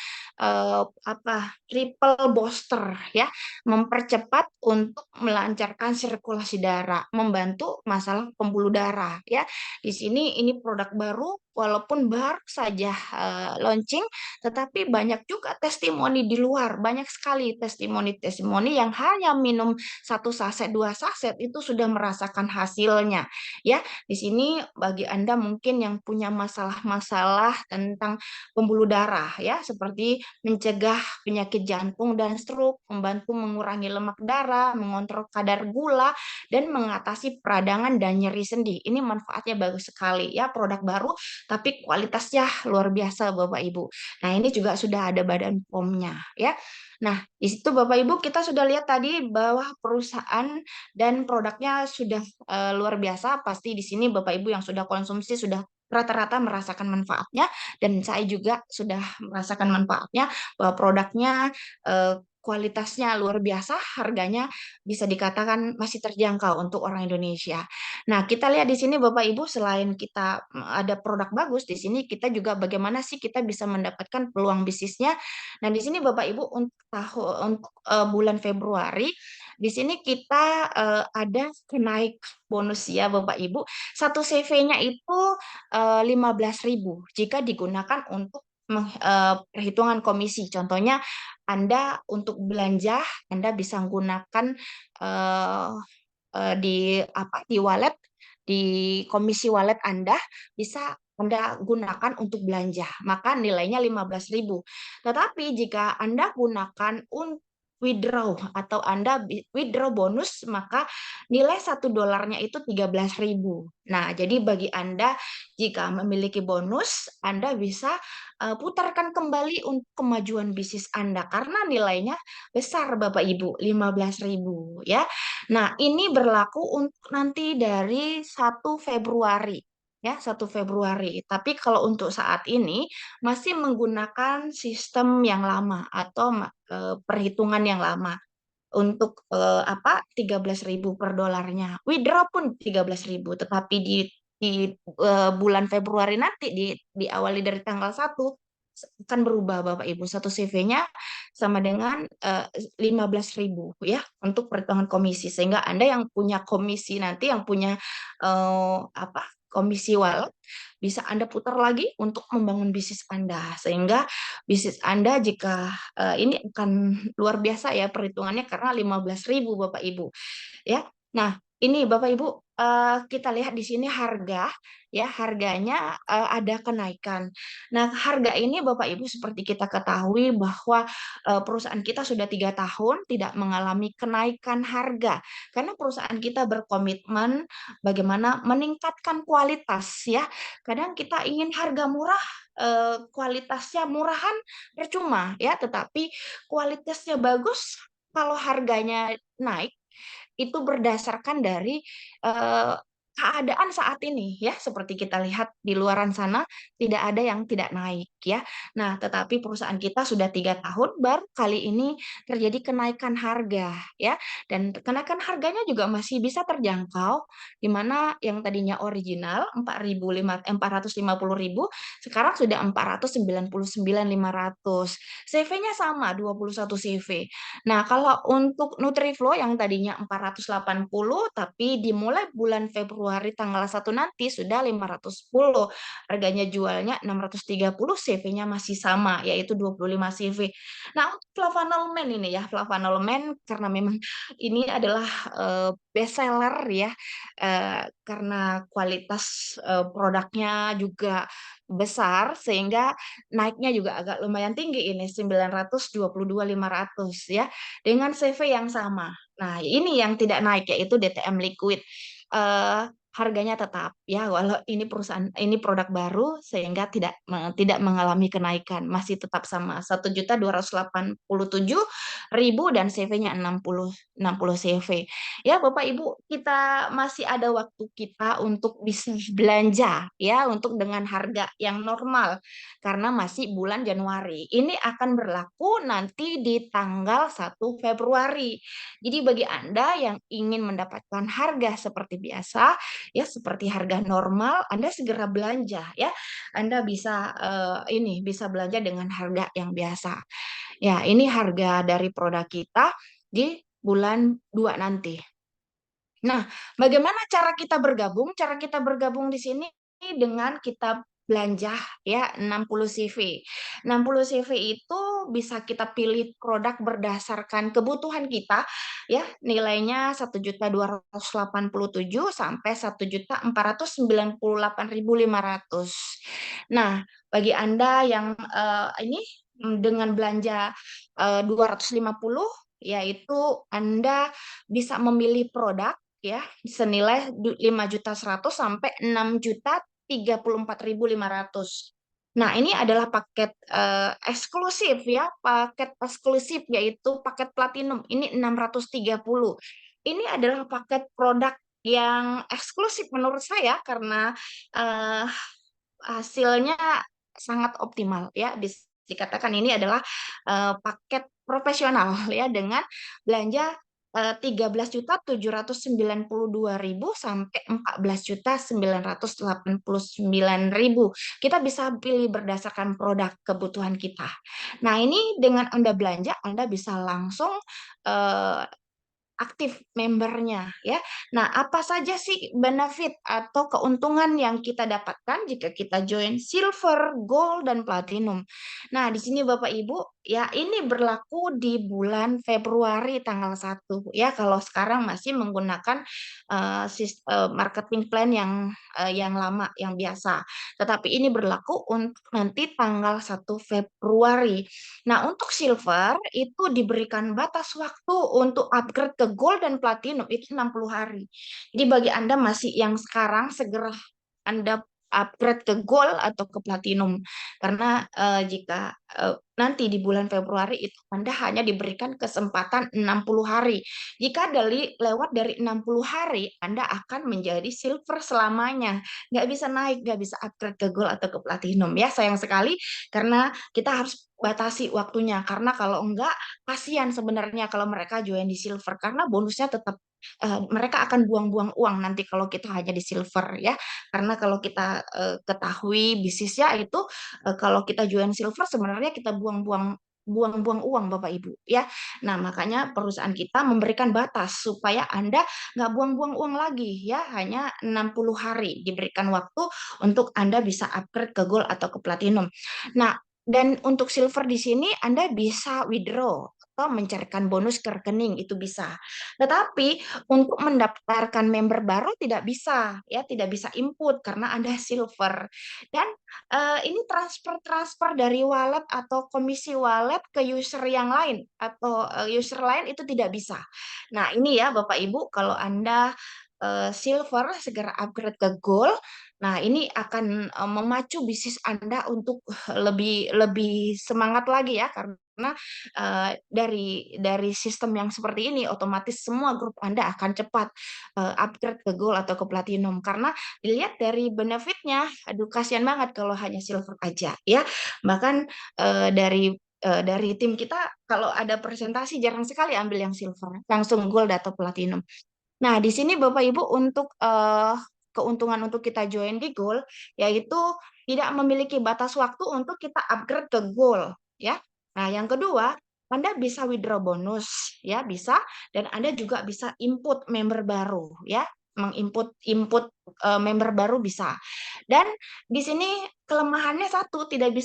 triple booster ya, mempercepat untuk melancarkan sirkulasi darah, membantu masalah pembuluh darah ya. Di sini ini produk baru, walaupun baru saja launching, tetapi banyak juga testimoni di luar, banyak sekali testimoni-testimoni yang hanya minum 1 saset, 2 saset itu sudah merasakan hasilnya. Ya, di sini bagi Anda mungkin yang punya masalah-masalah tentang pembuluh darah ya, seperti mencegah penyakit jantung dan stroke, membantu mengurangi lemak darah, mengontrol kadar gula, dan mengatasi peradangan dan nyeri sendi. Ini manfaatnya bagus sekali ya, produk baru tapi kualitasnya luar biasa Bapak Ibu. Nah, ini juga sudah ada badan POM-nya ya. Nah, di situ Bapak Ibu kita sudah lihat tadi bahwa perusahaan dan produknya sudah luar biasa. Pasti di sini Bapak Ibu yang sudah konsumsi sudah rata-rata merasakan manfaatnya, dan saya juga sudah merasakan manfaatnya bahwa produknya kualitasnya luar biasa, harganya bisa dikatakan masih terjangkau untuk orang Indonesia. Nah, kita lihat di sini Bapak Ibu, selain kita ada produk bagus, di sini kita juga bagaimana sih kita bisa mendapatkan peluang bisnisnya. Nah, di sini Bapak Ibu untuk bulan Februari, di sini kita ada kenaik bonus ya Bapak Ibu. Satu CV-nya itu 15.000 jika digunakan untuk perhitungan komisi. Contohnya Anda untuk belanja, Anda bisa menggunakan eh, di wallet, di komisi wallet Anda bisa Anda gunakan untuk belanja, maka nilainya 15.000. Tetapi jika Anda gunakan untuk withdraw atau Anda withdraw bonus, maka nilai $1 itu 13.000. Nah, jadi bagi Anda jika memiliki bonus, Anda bisa putarkan kembali untuk kemajuan bisnis Anda karena nilainya besar Bapak Ibu, 15.000 ya. Nah, ini berlaku untuk nanti dari 1 Februari ya, 1 Februari. Tapi kalau untuk saat ini masih menggunakan sistem yang lama atau perhitungan yang lama. untuk 13.000 per dolarnya. Withdraw pun 13.000, tetapi bulan Februari nanti diawali dari tanggal 1 akan berubah Bapak Ibu. Satu CV-nya sama dengan 15.000 ya untuk perhitungan komisi, sehingga Anda yang punya komisi nanti, yang punya komisi wallet, bisa Anda putar lagi untuk membangun bisnis Anda, sehingga bisnis Anda jika ini akan luar biasa ya perhitungannya, karena 15.000 Bapak Ibu ya. Nah, ini Bapak Ibu, kita lihat di sini harga ya, harganya ada kenaikan. Nah, harga ini Bapak Ibu seperti kita ketahui bahwa perusahaan kita sudah 3 tahun tidak mengalami kenaikan harga, karena perusahaan kita berkomitmen bagaimana meningkatkan kualitas ya. Kadang kita ingin harga murah, kualitasnya murahan percuma ya, tetapi kualitasnya bagus kalau harganya naik itu berdasarkan dari eh, keadaan saat ini ya, seperti kita lihat di luaran sana tidak ada yang tidak naik ya. Nah, tetapi perusahaan kita sudah 3 tahun baru kali ini terjadi kenaikan harga ya, dan kenaikan harganya juga masih bisa terjangkau, di mana yang tadinya original 450.000 sekarang sudah 499.500. CV-nya sama 21 CV. Nah, kalau untuk Nutriflo yang tadinya 480, tapi dimulai bulan Februari tanggal 1 nanti sudah 510. Harganya jualnya 630, CV-nya masih sama, yaitu 25 CV. Nah, untuk Flavanol Men ini ya, Flavanol Men karena memang ini adalah best seller ya, karena kualitas produknya juga besar, sehingga naiknya juga agak lumayan tinggi ini 922.500 ya, dengan CV yang sama. Nah, ini yang tidak naik yaitu DTM Liquid. Eh, Harganya tetap ya, walau ini perusahaan, ini produk baru, sehingga tidak mengalami kenaikan, masih tetap sama 1.287.000 dan CV-nya 60 CV. Ya, Bapak Ibu, kita masih ada waktu kita untuk bisa belanja ya, untuk dengan harga yang normal, karena masih bulan Januari. Ini akan berlaku nanti di tanggal 1 Februari. Jadi bagi Anda yang ingin mendapatkan harga seperti biasa, ya seperti harga normal, Anda segera belanja ya. Anda bisa bisa belanja dengan harga yang biasa. Ya, ini harga dari produk kita di bulan 2 nanti. Nah, bagaimana cara kita bergabung? Cara kita bergabung di sini dengan kita belanja ya 60 CV. 60 CV itu bisa kita pilih produk berdasarkan kebutuhan kita ya, nilainya 1.287 sampai 1.498.500. Nah, bagi Anda yang ini dengan belanja 250, yaitu Anda bisa memilih produk ya senilai 5.100.000 sampai 6.034.500. Nah, ini adalah paket eksklusif ya, paket eksklusif yaitu paket platinum. Ini 630. Ini adalah paket produk yang eksklusif menurut saya, karena eh, hasilnya sangat optimal ya. Bisa dikatakan ini adalah paket profesional ya, dengan belanja 13.792.000 sampai 14.989.000. Kita bisa pilih berdasarkan produk kebutuhan kita. Nah, ini dengan Anda belanja, Anda bisa langsung eh, aktif membernya ya. Nah, apa saja sih benefit atau keuntungan yang kita dapatkan jika kita join silver, gold, dan platinum? Nah, di sini Bapak Ibu ya, ini berlaku di bulan Februari tanggal 1 ya, kalau sekarang masih menggunakan marketing plan yang lama, yang biasa. Tetapi ini berlaku untuk nanti tanggal 1 Februari. Nah, untuk silver itu diberikan batas waktu untuk upgrade ke gold dan platinum itu 60 hari. Jadi bagi Anda masih yang sekarang, segera Anda upgrade ke gold atau ke platinum. Karena jika nanti di bulan Februari itu Anda hanya diberikan kesempatan 60 hari. Jika lewat dari 60 hari, Anda akan menjadi silver selamanya. Nggak bisa naik, nggak bisa upgrade ke gold atau ke platinum. Ya, sayang sekali karena kita harus batasi waktunya. Karena kalau enggak, kasihan sebenarnya kalau mereka join di silver. Karena bonusnya tetap mereka akan buang-buang uang nanti kalau kita hanya di silver ya. Karena kalau kita ketahui bisnisnya itu kalau kita join silver sebenarnya kita buang-buang uang Bapak Ibu ya. Nah, makanya perusahaan kita memberikan batas supaya Anda nggak buang-buang uang lagi ya, hanya 60 hari diberikan waktu untuk Anda bisa upgrade ke gold atau ke platinum. Nah, dan untuk silver di sini Anda bisa withdraw atau mencairkan bonus ke rekening itu bisa. Tetapi untuk mendaftarkan member baru tidak bisa ya, tidak bisa input karena Anda silver. Dan ini transfer dari wallet atau komisi wallet ke user yang lain atau user lain itu tidak bisa. Nah, ini ya Bapak Ibu, kalau Anda silver segera upgrade ke gold. Nah, ini akan memacu bisnis Anda untuk lebih lebih semangat lagi ya karena dari sistem yang seperti ini otomatis semua grup Anda akan cepat upgrade ke gold atau ke platinum karena dilihat dari benefitnya, aduh kasihan banget kalau hanya silver aja ya. Bahkan dari tim kita kalau ada presentasi jarang sekali ambil yang silver, langsung gold atau platinum. Nah, di sini Bapak Ibu untuk keuntungan untuk kita join di gold yaitu tidak memiliki batas waktu untuk kita upgrade ke gold ya. Nah, yang kedua, Anda bisa withdraw bonus ya, bisa dan Anda juga bisa input member baru ya, menginput input member baru bisa. Dan di sini kelemahannya satu, tidak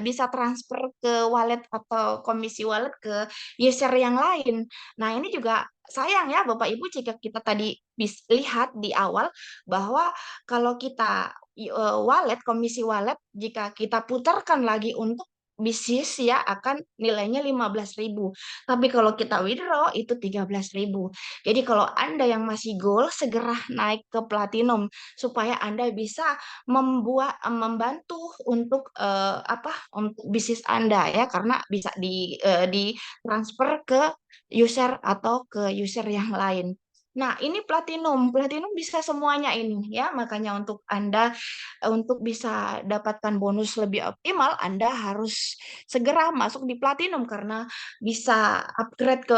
bisa transfer ke wallet atau komisi wallet ke user yang lain. Nah, ini juga sayang ya Bapak Ibu jika kita tadi lihat di awal bahwa kalau kita komisi wallet jika kita putarkan lagi untuk bisnis ya akan nilainya 15.000. Tapi kalau kita withdraw itu 13.000. Jadi kalau Anda yang masih gold segera naik ke platinum supaya Anda bisa membantu untuk untuk bisnis Anda ya karena bisa di transfer ke user atau ke user yang lain. Nah, ini platinum. Platinum bisa semuanya ini ya. Makanya untuk Anda untuk bisa dapatkan bonus lebih optimal, Anda harus segera masuk di platinum karena bisa upgrade ke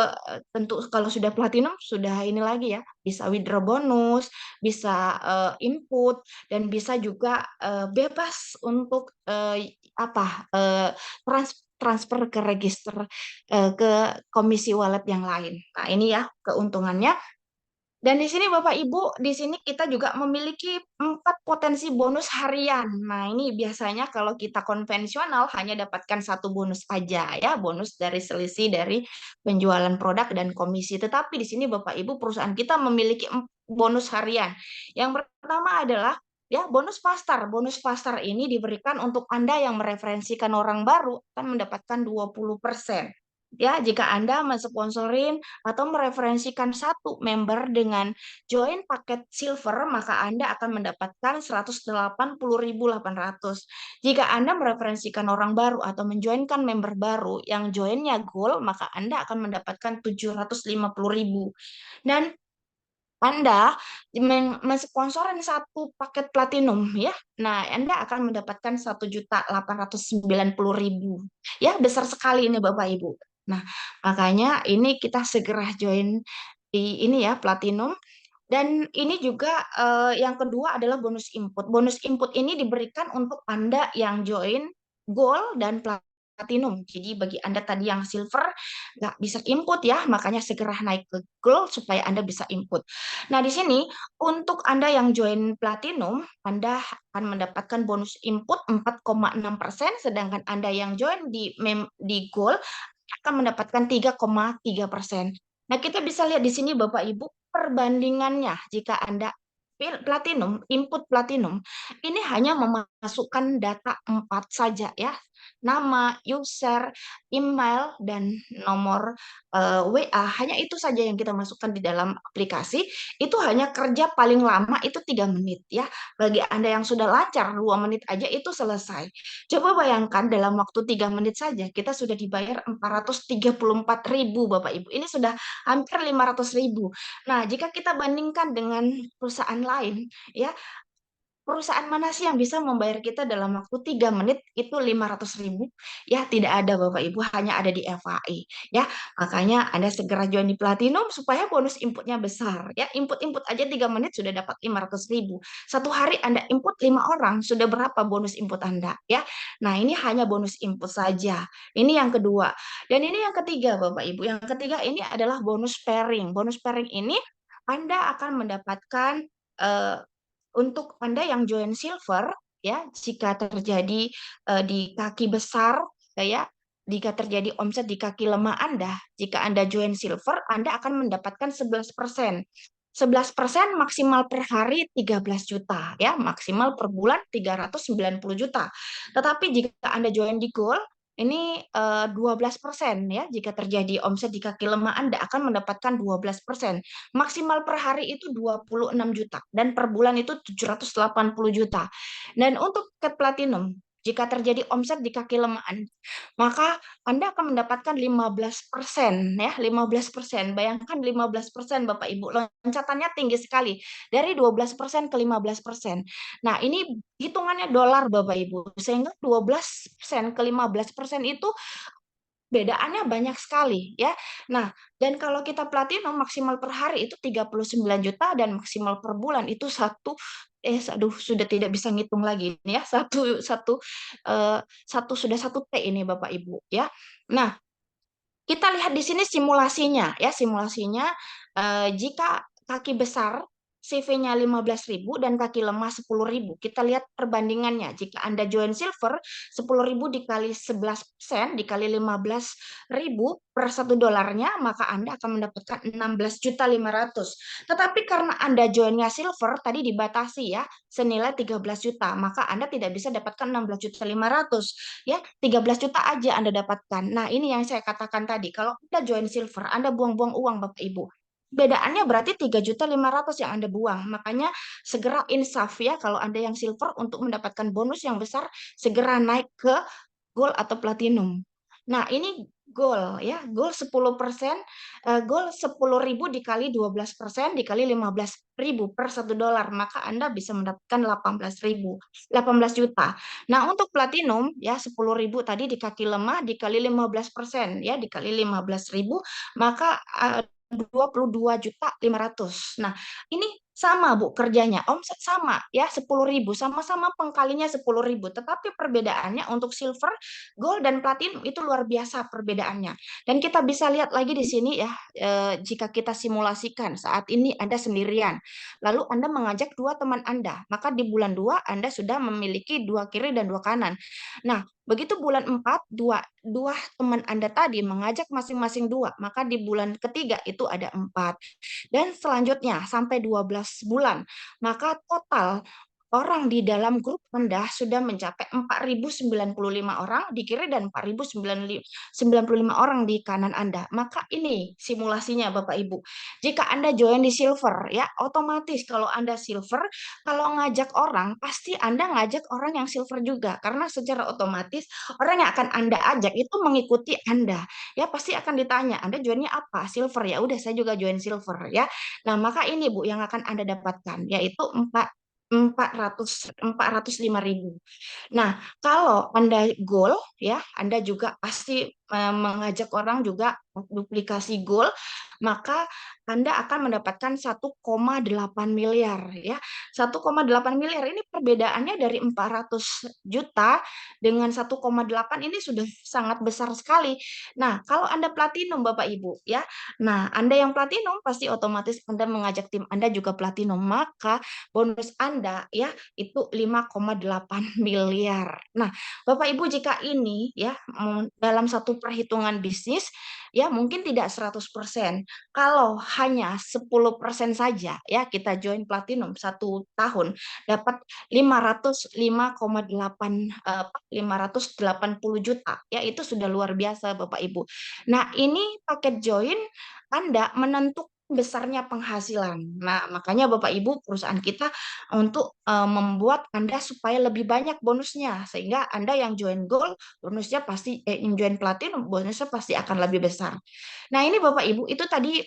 tentu kalau sudah platinum sudah ini lagi ya, bisa withdraw bonus, bisa input dan bisa juga bebas untuk transfer ke register ke komisi wallet yang lain. Nah, ini ya keuntungannya. Dan di sini Bapak Ibu, di sini kita juga memiliki 4 potensi bonus harian. Nah, ini biasanya kalau kita konvensional hanya dapatkan satu bonus aja ya, bonus dari selisih dari penjualan produk dan komisi. Tetapi di sini Bapak Ibu perusahaan kita memiliki bonus harian. Yang pertama adalah ya bonus pasar. Bonus pasar ini diberikan untuk Anda yang mereferensikan orang baru akan mendapatkan 20%. Ya, jika Anda mensponsorin atau mereferensikan satu member dengan join paket silver, maka Anda akan mendapatkan 180.800. Jika Anda mereferensikan orang baru atau menjoinkan member baru yang joinnya gold, maka Anda akan mendapatkan 750.000. Dan anda mensponsorin satu paket platinum ya. Nah, Anda akan mendapatkan 1.890.000. Ya, besar sekali ini Bapak Ibu. Nah, makanya ini kita segera join di ini ya, platinum. Dan ini juga yang kedua adalah bonus input. Bonus input ini diberikan untuk Anda yang join gold dan platinum. Jadi bagi Anda tadi yang silver nggak bisa input ya, makanya segera naik ke gold supaya Anda bisa input. Nah, di sini untuk Anda yang join platinum, Anda akan mendapatkan bonus input 4,6%, sedangkan Anda yang join di gold akan mendapatkan 3,3%. Nah, kita bisa lihat di sini Bapak Ibu perbandingannya jika Anda input platinum, ini hanya memasukkan data 4 saja ya. nama, user, email, dan nomor WA. Hanya itu saja yang kita masukkan di dalam aplikasi. Itu hanya kerja paling lama itu 3 menit ya. Bagi Anda yang sudah lancar 2 menit aja itu selesai. Coba bayangkan dalam waktu 3 menit saja kita sudah dibayar 434.000 Bapak Ibu. Ini sudah hampir 500.000. Nah, jika kita bandingkan dengan perusahaan lain, ya, perusahaan mana sih yang bisa membayar kita dalam waktu 3 menit itu 500.000? Ya, tidak ada Bapak Ibu, hanya ada di FAI. Ya, makanya Anda segera join di Platinum supaya bonus inputnya besar. Ya, input-input aja 3 menit sudah dapat 500.000. Satu hari Anda input 5 orang, sudah berapa bonus input Anda? Ya, nah ini hanya bonus input saja. Ini yang kedua. Dan ini yang ketiga Bapak Ibu. Yang ketiga ini adalah bonus pairing. Bonus pairing ini Anda akan mendapatkan eh, untuk Anda yang join silver, ya, jika terjadi di kaki besar, ya, jika terjadi omset di kaki lemah Anda, jika Anda join silver, Anda akan mendapatkan 11%. 11% maksimal per hari 13 juta, ya, maksimal per bulan 390 juta. Tetapi jika Anda join di gold, ini 12% ya, jika terjadi omset di kaki lemah Anda akan mendapatkan 12%. Maksimal per hari itu 26 juta dan per bulan itu 780 juta. Dan untuk cat platinum, jika terjadi omset di kaki lemahan, maka Anda akan mendapatkan 15% ya, 15%. Bayangkan 15% Bapak Ibu, loncatannya tinggi sekali dari 12% ke 15%. Nah, ini hitungannya dolar Bapak Ibu. Sehingga 12% ke 15% itu bedaannya banyak sekali ya. Nah, dan kalau kita platinum maksimal per hari itu 39 juta dan maksimal per bulan itu aduh sudah tidak bisa ngitung lagi ini ya. Satu sudah 1 T ini Bapak Ibu ya. Nah, kita lihat di sini simulasinya ya, simulasinya jika kaki besar CV-nya 15.000 dan kaki lemah 10.000. Kita lihat perbandingannya. Jika Anda join silver, 10.000 dikali 11% dikali 15.000 per $1, maka Anda akan mendapatkan 16.500.000. Tetapi karena Anda joinnya silver, tadi dibatasi ya, senilai 13 juta, maka Anda tidak bisa dapatkan 16.500.000 ya, 13 juta aja Anda dapatkan. Nah, ini yang saya katakan tadi, kalau Anda join silver, Anda buang-buang uang Bapak Ibu. Bedaannya berarti 3.500.000 yang Anda buang. Makanya segera insaf ya kalau Anda yang silver untuk mendapatkan bonus yang besar, segera naik ke gold atau platinum. Nah, ini gold ya, gold 10%, gold 10.000 dikali 12% dikali 15.000 per $1, maka Anda bisa mendapatkan 18.000, 18 juta. Nah, untuk platinum ya 10.000 tadi di kaki lemah dikali 15% ya, dikali 15.000, maka 22.500.000. Nah, ini sama Bu kerjanya, omset sama ya 10.000, sama-sama pengkalinya 10.000, tetapi perbedaannya untuk silver, gold dan platinum itu luar biasa perbedaannya. Dan kita bisa lihat lagi di sini ya, jika kita simulasikan saat ini Anda sendirian, lalu Anda mengajak 2 teman Anda, maka di bulan 2 Anda sudah memiliki 2 kiri dan 2 kanan. Nah, begitu bulan 4, dua teman Anda tadi mengajak masing-masing 2, maka di bulan ketiga itu ada 4. Dan selanjutnya sampai 12 bulan, maka total orang di dalam grup Anda sudah mencapai 4.095 orang di kiri dan 4.095 orang di kanan Anda. Maka ini simulasinya Bapak Ibu. Jika Anda join di silver ya, otomatis kalau Anda silver, kalau ngajak orang pasti Anda ngajak orang yang silver juga karena secara otomatis orang yang akan Anda ajak itu mengikuti Anda. Ya pasti akan ditanya, Anda joinnya apa? Silver ya. Udah saya juga join silver ya. Nah, maka ini Bu yang akan Anda dapatkan yaitu 405.000. Nah, kalau Anda goal ya, Anda juga pasti mengajak orang juga duplikasi goal, maka Anda akan mendapatkan 1,8 miliar ya. 1,8 miliar ini perbedaannya dari 400 juta dengan 1,8 ini sudah sangat besar sekali. Nah, kalau Anda platinum Bapak Ibu ya. Nah, Anda yang platinum pasti otomatis Anda mengajak tim Anda juga platinum, maka bonus Anda ya itu 5,8 miliar. Nah, Bapak Ibu jika ini ya dalam 1 untuk perhitungan bisnis, ya mungkin tidak 100%. Kalau hanya 10% saja, ya kita join platinum 1 tahun, dapat 580 juta, ya itu sudah luar biasa Bapak Ibu. Nah, ini paket join Anda menentukan besarnya penghasilan. Nah, makanya Bapak Ibu perusahaan kita untuk membuat Anda supaya lebih banyak bonusnya, sehingga Anda yang join gold bonusnya pasti yang join platinum bonusnya pasti akan lebih besar. Nah, ini Bapak Ibu itu tadi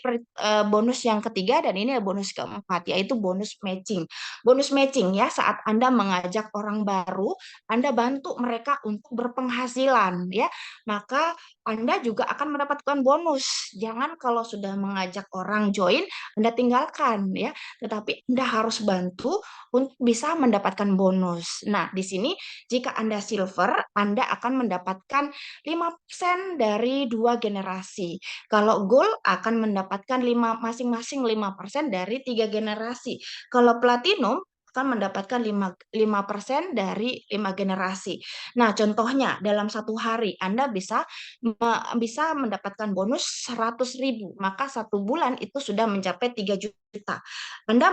bonus yang ketiga, dan ini bonus keempat, yaitu bonus matching. Bonus matching ya, saat Anda mengajak orang baru, Anda bantu mereka untuk berpenghasilan ya, maka Anda juga akan mendapatkan bonus. Jangan kalau sudah mengajak orang join, Anda tinggalkan ya, tetapi Anda harus bantu untuk bisa mendapatkan bonus. Nah, di sini jika Anda silver, Anda akan mendapatkan 5% dari 2 generasi. Kalau gold akan mendapatkan masing-masing 5% dari 3 generasi. Kalau platinum akan mendapatkan 5% dari 5 generasi. Nah, contohnya dalam 1 hari Anda bisa mendapatkan bonus 100.000, maka 1 bulan itu sudah mencapai 3 juta. Anda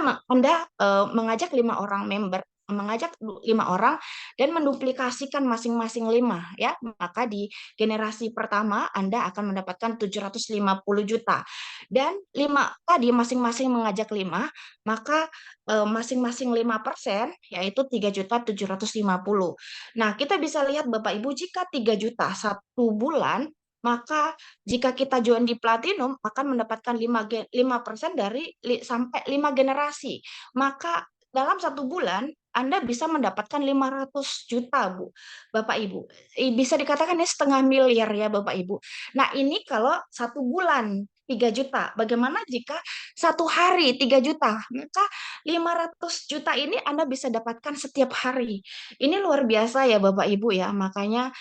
mengajak 5 orang member, mengajak 5 orang dan menduplikasikan masing-masing 5 ya, maka di generasi pertama Anda akan mendapatkan 750 juta, dan 5 tadi masing-masing mengajak 5, maka masing-masing 5% yaitu 3.750. Nah, kita bisa lihat Bapak Ibu, jika 3 juta 1 bulan, maka jika kita join di platinum akan mendapatkan 5% dari sampai 5 generasi. Maka dalam 1 bulan Anda bisa mendapatkan 500 juta, Bu, Bapak Ibu. Bisa dikatakan ini setengah miliar ya, Bapak Ibu. Nah, ini kalau 1 bulan 3 juta. Bagaimana jika 1 hari 3 juta? Maka 500 juta ini Anda bisa dapatkan setiap hari. Ini luar biasa ya, Bapak Ibu ya. Makanya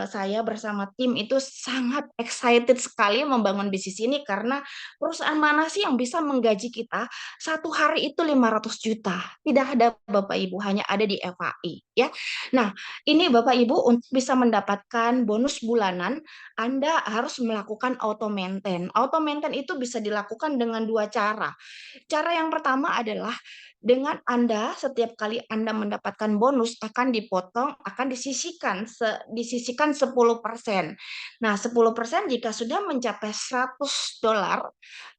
saya bersama tim itu sangat excited sekali membangun bisnis ini, karena perusahaan mana sih yang bisa menggaji kita 1 hari itu 500 juta? Tidak ada Bapak Ibu, hanya ada di FAI ya. Nah, ini Bapak Ibu untuk bisa mendapatkan bonus bulanan, Anda harus melakukan auto maintain. Auto maintain itu bisa dilakukan dengan 2 cara. Cara yang pertama adalah dengan Anda setiap kali Anda mendapatkan bonus akan dipotong, akan disisihkan 10%. Nah, 10% jika sudah mencapai $100,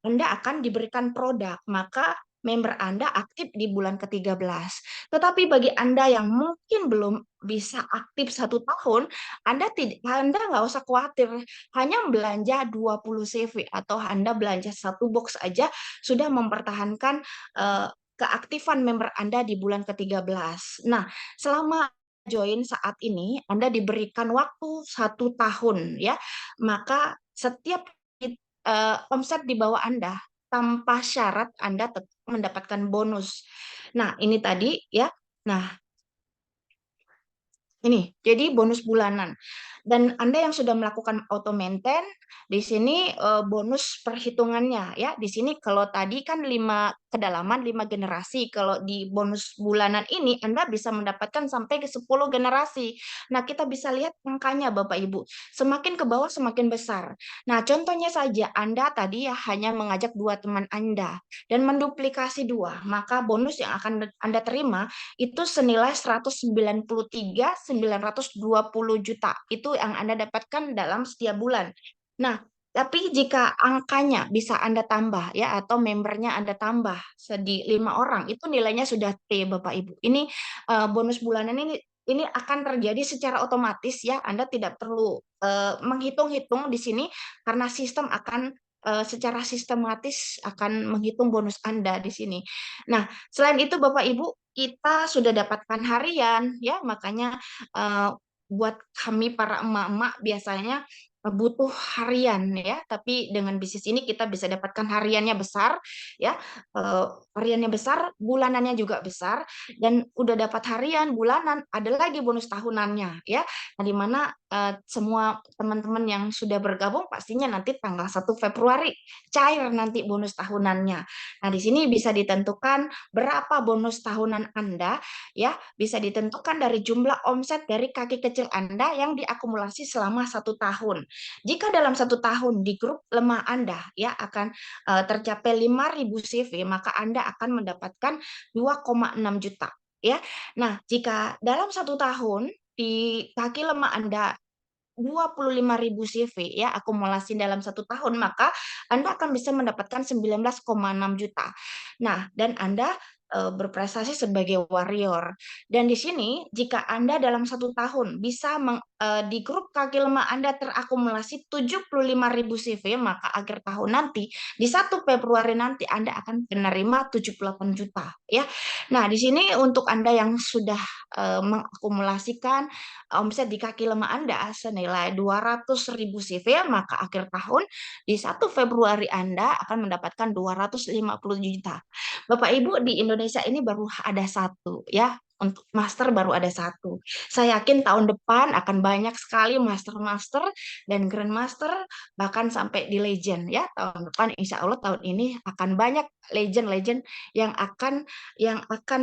Anda akan diberikan produk, maka member Anda aktif di bulan ke-13. Tetapi bagi Anda yang mungkin belum bisa aktif 1 tahun, Anda nggak usah khawatir, hanya belanja 20 CV atau Anda belanja 1 box aja sudah mempertahankan keaktifan member Anda di bulan ke-13. Nah, selama join saat ini Anda diberikan waktu 1 tahun ya, maka setiap omset di bawah Anda tanpa syarat Anda tetap mendapatkan bonus. Nah, ini tadi ya. Nah, ini jadi bonus bulanan. Dan Anda yang sudah melakukan auto maintain, di sini bonus perhitungannya ya. Di sini kalau tadi kan 5 kedalaman 5 generasi, kalau di bonus bulanan ini Anda bisa mendapatkan sampai ke 10 generasi. Nah, kita bisa lihat angkanya Bapak Ibu. Semakin ke bawah semakin besar. Nah, contohnya saja Anda tadi ya hanya mengajak 2 teman Anda dan menduplikasi 2, maka bonus yang akan Anda terima itu senilai 193.920 juta. Itu yang Anda dapatkan dalam setiap bulan. Nah, tapi jika angkanya bisa Anda tambah ya, atau membernya Anda tambah di 5 orang, itu nilainya sudah T Bapak Ibu. Ini bonus bulanan ini akan terjadi secara otomatis ya. Anda tidak perlu menghitung-hitung di sini, karena sistem akan secara sistematis akan menghitung bonus Anda di sini. Nah, selain itu Bapak Ibu, kita sudah dapatkan harian ya, makanya buat kami para emak-emak biasanya butuh harian ya, tapi dengan bisnis ini kita bisa dapatkan hariannya besar ya, hariannya besar, bulanannya juga besar, dan udah dapat harian, bulanan, ada lagi bonus tahunannya ya. Nah, di mana semua teman-teman yang sudah bergabung pastinya nanti tanggal 1 Februari cair nanti bonus tahunannya. Nah, di sini bisa ditentukan berapa bonus tahunan Anda ya, bisa ditentukan dari jumlah omset dari kaki kecil Anda yang diakumulasi selama 1 tahun. Jika dalam 1 tahun di grup lemah Anda ya akan tercapai 5.000 CV, maka Anda akan mendapatkan 2,6 juta ya. Nah, jika dalam 1 tahun di kaki lemah Anda 25.000 CV ya akumulasi dalam 1 tahun, maka Anda akan bisa mendapatkan 19,6 juta. Nah, dan Anda berprestasi sebagai warrior. Dan di sini jika Anda dalam 1 tahun bisa di grup kaki lemah Anda terakumulasi 75.000 CV, maka akhir tahun nanti di 1 Februari nanti Anda akan menerima 78 juta ya. Nah, di sini untuk Anda yang sudah mengakumulasikan omset di kaki lima Anda senilai 200.000 CV, maka akhir tahun di 1 Februari Anda akan mendapatkan 250 juta. Bapak Ibu, di Indonesia ini baru ada satu ya. Untuk master baru ada satu. Saya yakin tahun depan akan banyak sekali master-master dan grandmaster, bahkan sampai di legend ya. Tahun depan insya Allah tahun ini akan banyak legend-legend yang akan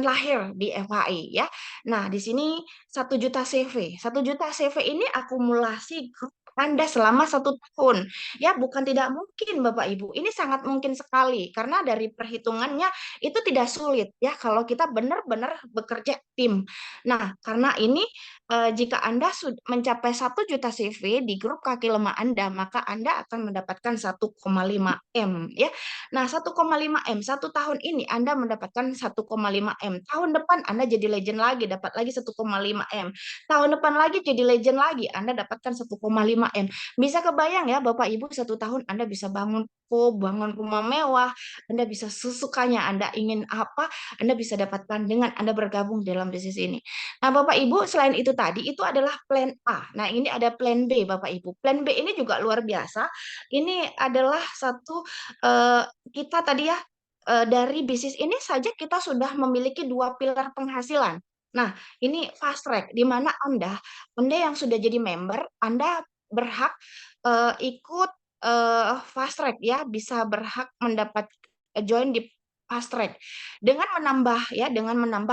lahir di FHI ya. Nah, di sini 1 juta CV. 1 juta CV ini akumulasi grup Anda selama 1 tahun. Ya, bukan tidak mungkin Bapak Ibu. Ini sangat mungkin sekali karena dari perhitungannya itu tidak sulit ya kalau kita benar-benar bekerja tim. Nah, karena ini jika Anda mencapai 1 juta CV di grup kaki lemah Anda, maka Anda akan mendapatkan 1,5 M ya. Nah, 1,5 M 1 tahun ini Anda mendapatkan 1,5 M. Tahun depan Anda jadi legend lagi, dapat lagi 1,5 M. Tahun depan lagi jadi legend lagi, Anda dapatkan 1,5 M. Bisa kebayang ya Bapak Ibu, 1 tahun Anda bisa bangun rumah mewah, Anda bisa sesukanya, Anda ingin apa, Anda bisa dapatkan dengan Anda bergabung dalam bisnis ini. Nah, Bapak Ibu, selain itu tadi, itu adalah plan A. Nah, ini ada plan B, Bapak Ibu. Plan B ini juga luar biasa. Ini adalah satu kita tadi ya dari bisnis ini saja kita sudah memiliki 2 pilar penghasilan. Nah, ini fast track di mana Anda yang sudah jadi member, Anda berhak ikut fast track ya, bisa berhak mendapat join di fast track dengan menambah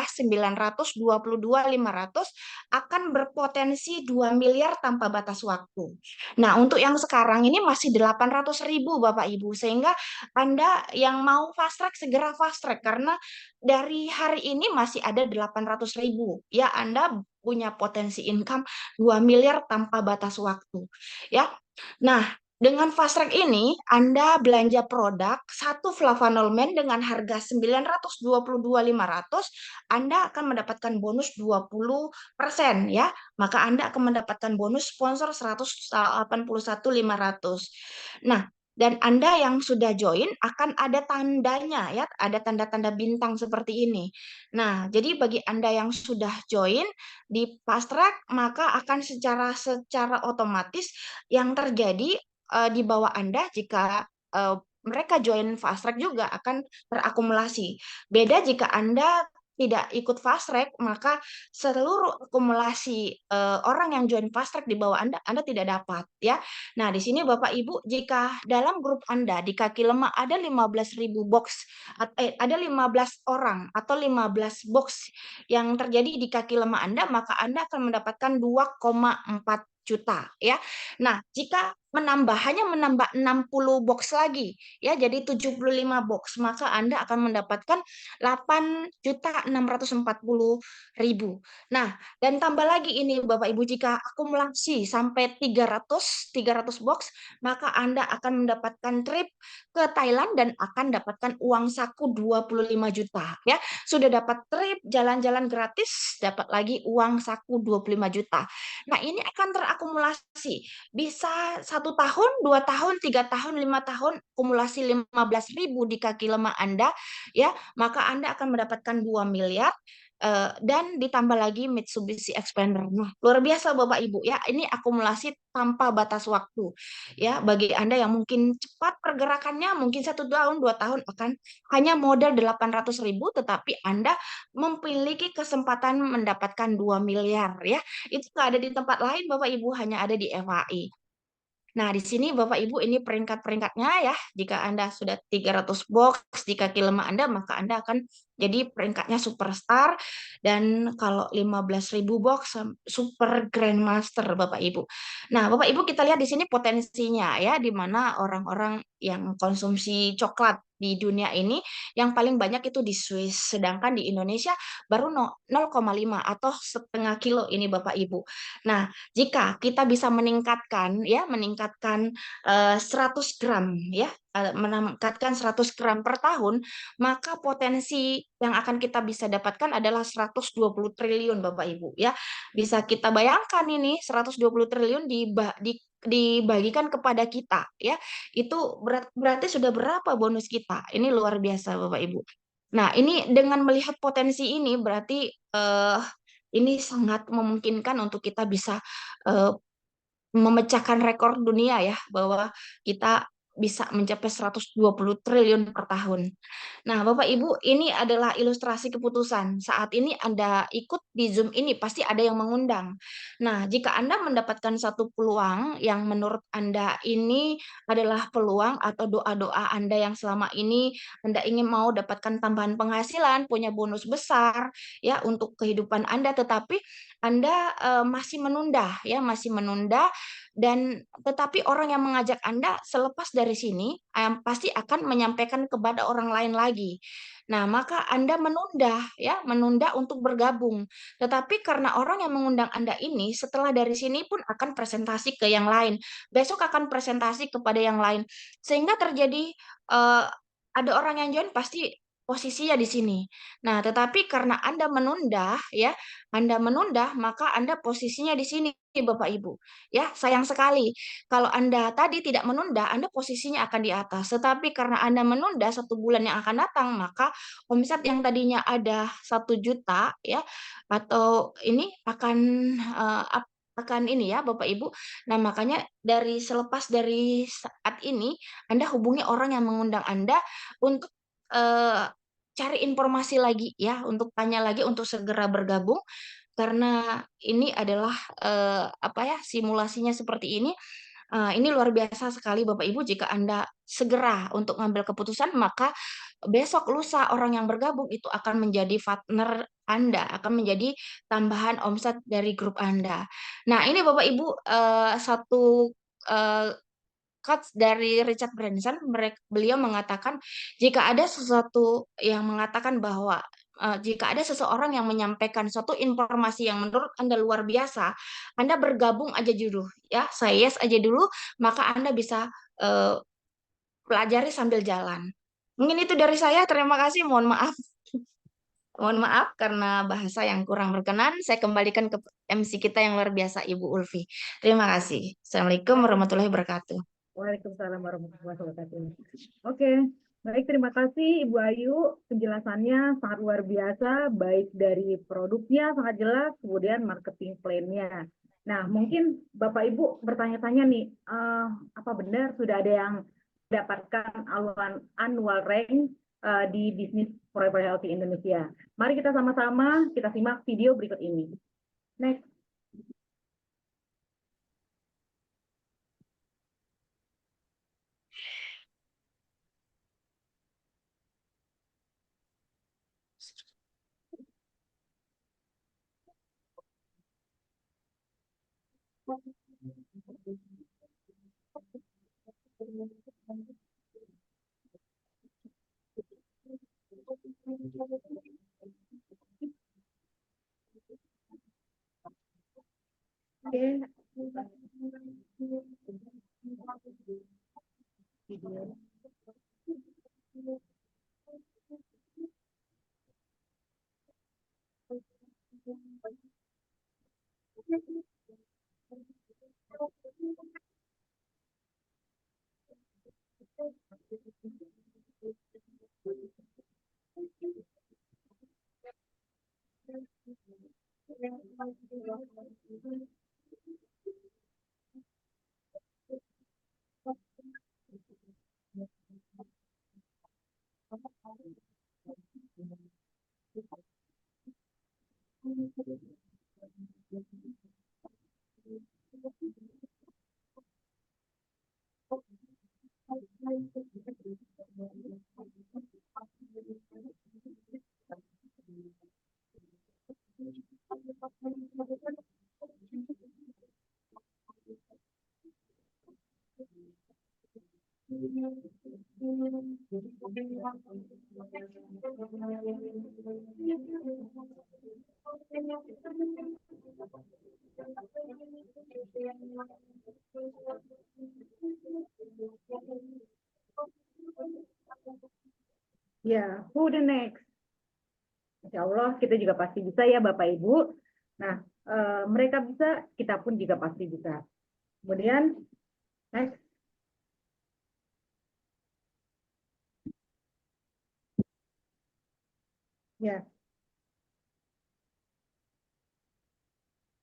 922.500 akan berpotensi 2 miliar tanpa batas waktu. Nah, untuk yang sekarang ini masih 800.000 Bapak Ibu, sehingga Anda yang mau fast track segera fast track karena dari hari ini masih ada 800.000 ya, Anda punya potensi income 2 miliar tanpa batas waktu ya. Nah, dengan fast track ini, Anda belanja produk satu flavanol men dengan harga 922.500, Anda akan mendapatkan bonus 20% ya. Maka Anda akan mendapatkan bonus sponsor 181.500. Nah, dan Anda yang sudah join akan ada tandanya ya, ada tanda-tanda bintang seperti ini. Nah, jadi bagi Anda yang sudah join di fast track, maka akan secara otomatis yang terjadi di bawah Anda jika mereka join fast track juga akan terakumulasi. Beda jika Anda tidak ikut fast track, maka seluruh akumulasi orang yang join fast track di bawah Anda tidak dapat ya. Nah, di sini Bapak Ibu, jika dalam grup Anda di kaki lemah ada 15.000 box, ada 15 orang atau 15 box yang terjadi di kaki lemah Anda, maka Anda akan mendapatkan 2,4 juta ya. Nah, jika hanya menambah 60 box lagi ya, jadi 75 box, maka Anda akan mendapatkan 8.640.000. Nah, dan tambah lagi ini Bapak Ibu, jika akumulasi sampai 300 box, maka Anda akan mendapatkan trip ke Thailand dan akan dapatkan uang saku 25 juta ya. Sudah dapat trip, jalan-jalan gratis, dapat lagi uang saku 25 juta. Nah, ini akan terakumulasi. Bisa 1 tahun, 2 tahun, 3 tahun, 5 tahun, akumulasi 15.000 di kaki lemah Anda, ya, maka Anda akan mendapatkan 2 miliar dan ditambah lagi Mitsubishi Expander. Nah, luar biasa Bapak Ibu ya, ini akumulasi tanpa batas waktu. Ya, bagi Anda yang mungkin cepat pergerakannya, mungkin 1 tahun, 2 tahun akan hanya modal 800.000, tetapi Anda memiliki kesempatan mendapatkan 2 miliar ya. Itu nggak ada di tempat lain Bapak Ibu, hanya ada di FHI. Nah, di sini Bapak Ibu ini peringkat-peringkatnya ya. Jika Anda sudah 300 box di kaki lemah Anda, maka Anda akan jadi peringkatnya superstar. Dan kalau 15.000 box super grandmaster Bapak Ibu. Nah, Bapak Ibu kita lihat di sini potensinya ya, di mana orang-orang yang konsumsi coklat di dunia ini yang paling banyak itu di Swiss, sedangkan di Indonesia baru 0,5 atau setengah kilo ini Bapak Ibu. Nah, jika kita bisa meningkatkan 100 gram ya, meningkatkan 100 gram per tahun, maka potensi yang akan kita bisa dapatkan adalah 120 triliun Bapak Ibu ya. Bisa kita bayangkan ini 120 triliun dibagikan kepada kita ya. Itu berarti sudah berapa bonus kita? Ini luar biasa Bapak Ibu. Nah, ini dengan melihat potensi ini berarti ini sangat memungkinkan untuk kita bisa eh, memecahkan rekor dunia ya, bahwa kita bisa mencapai 120 triliun per tahun. Nah, Bapak Ibu, ini adalah ilustrasi keputusan. Saat ini Anda ikut di Zoom ini pasti ada yang mengundang. Nah, jika Anda mendapatkan satu peluang yang menurut Anda ini adalah peluang atau doa-doa Anda yang selama ini Anda ingin mau dapatkan tambahan penghasilan, punya bonus besar ya untuk kehidupan Anda, tetapi Anda masih menunda ya, masih menunda, dan tetapi orang yang mengajak Anda selepas dari sini pasti akan menyampaikan kepada orang lain lagi. Nah, maka Anda menunda ya, menunda untuk bergabung. Tetapi karena orang yang mengundang Anda ini setelah dari sini pun akan presentasi ke yang lain. Besok akan presentasi kepada yang lain. Sehingga terjadi eh, ada orang yang join pasti posisinya di sini. Nah, tetapi karena Anda menunda ya, Anda menunda, maka Anda posisinya di sini Bapak Ibu. Ya, sayang sekali. Kalau Anda tadi tidak menunda, Anda posisinya akan di atas. Tetapi karena Anda menunda 1 bulan yang akan datang, maka omset yang tadinya ada 1 juta ya, atau ini akan akan ini ya Bapak Ibu. Nah, makanya selepas dari saat ini Anda hubungi orang yang mengundang Anda untuk cari informasi lagi ya, untuk tanya lagi untuk segera bergabung, karena ini adalah apa ya, simulasinya seperti ini. Ini luar biasa sekali Bapak Ibu, jika Anda segera untuk ngambil keputusan, maka besok lusa orang yang bergabung itu akan menjadi partner Anda, akan menjadi tambahan omset dari grup Anda. Nah, ini Bapak Ibu satu eh, quotes dari Richard Branson. Beliau mengatakan, jika ada sesuatu yang mengatakan bahwa jika ada seseorang yang menyampaikan suatu informasi yang menurut Anda luar biasa, Anda bergabung aja dulu ya, saya yes aja dulu, maka Anda bisa eh, pelajari sambil jalan. Mungkin itu dari saya. Terima kasih. Mohon maaf. Mohon maaf karena bahasa yang kurang berkenan. Saya kembalikan ke MC kita yang luar biasa, Ibu Ulfi. Terima kasih. Assalamualaikum Baik. warahmatullahi wabarakatuh. Waalaikumsalam warahmatullahi wabarakatuh. Oke, baik, terima kasih Ibu Ayu. Penjelasannya sangat luar biasa, baik dari produknya sangat jelas, kemudian marketing plan-nya. Nah, mungkin Bapak Ibu bertanya-tanya nih, apa benar sudah ada yang mendapatkan annual rank di bisnis Forever Healthy Indonesia? Mari kita sama-sama kita simak video berikut ini. Next. Oke. Video. Ya, who the next? Insya Allah kita juga pasti bisa ya Bapak Ibu. Nah, mereka bisa, kita pun juga pasti bisa. Kemudian, next. Ya,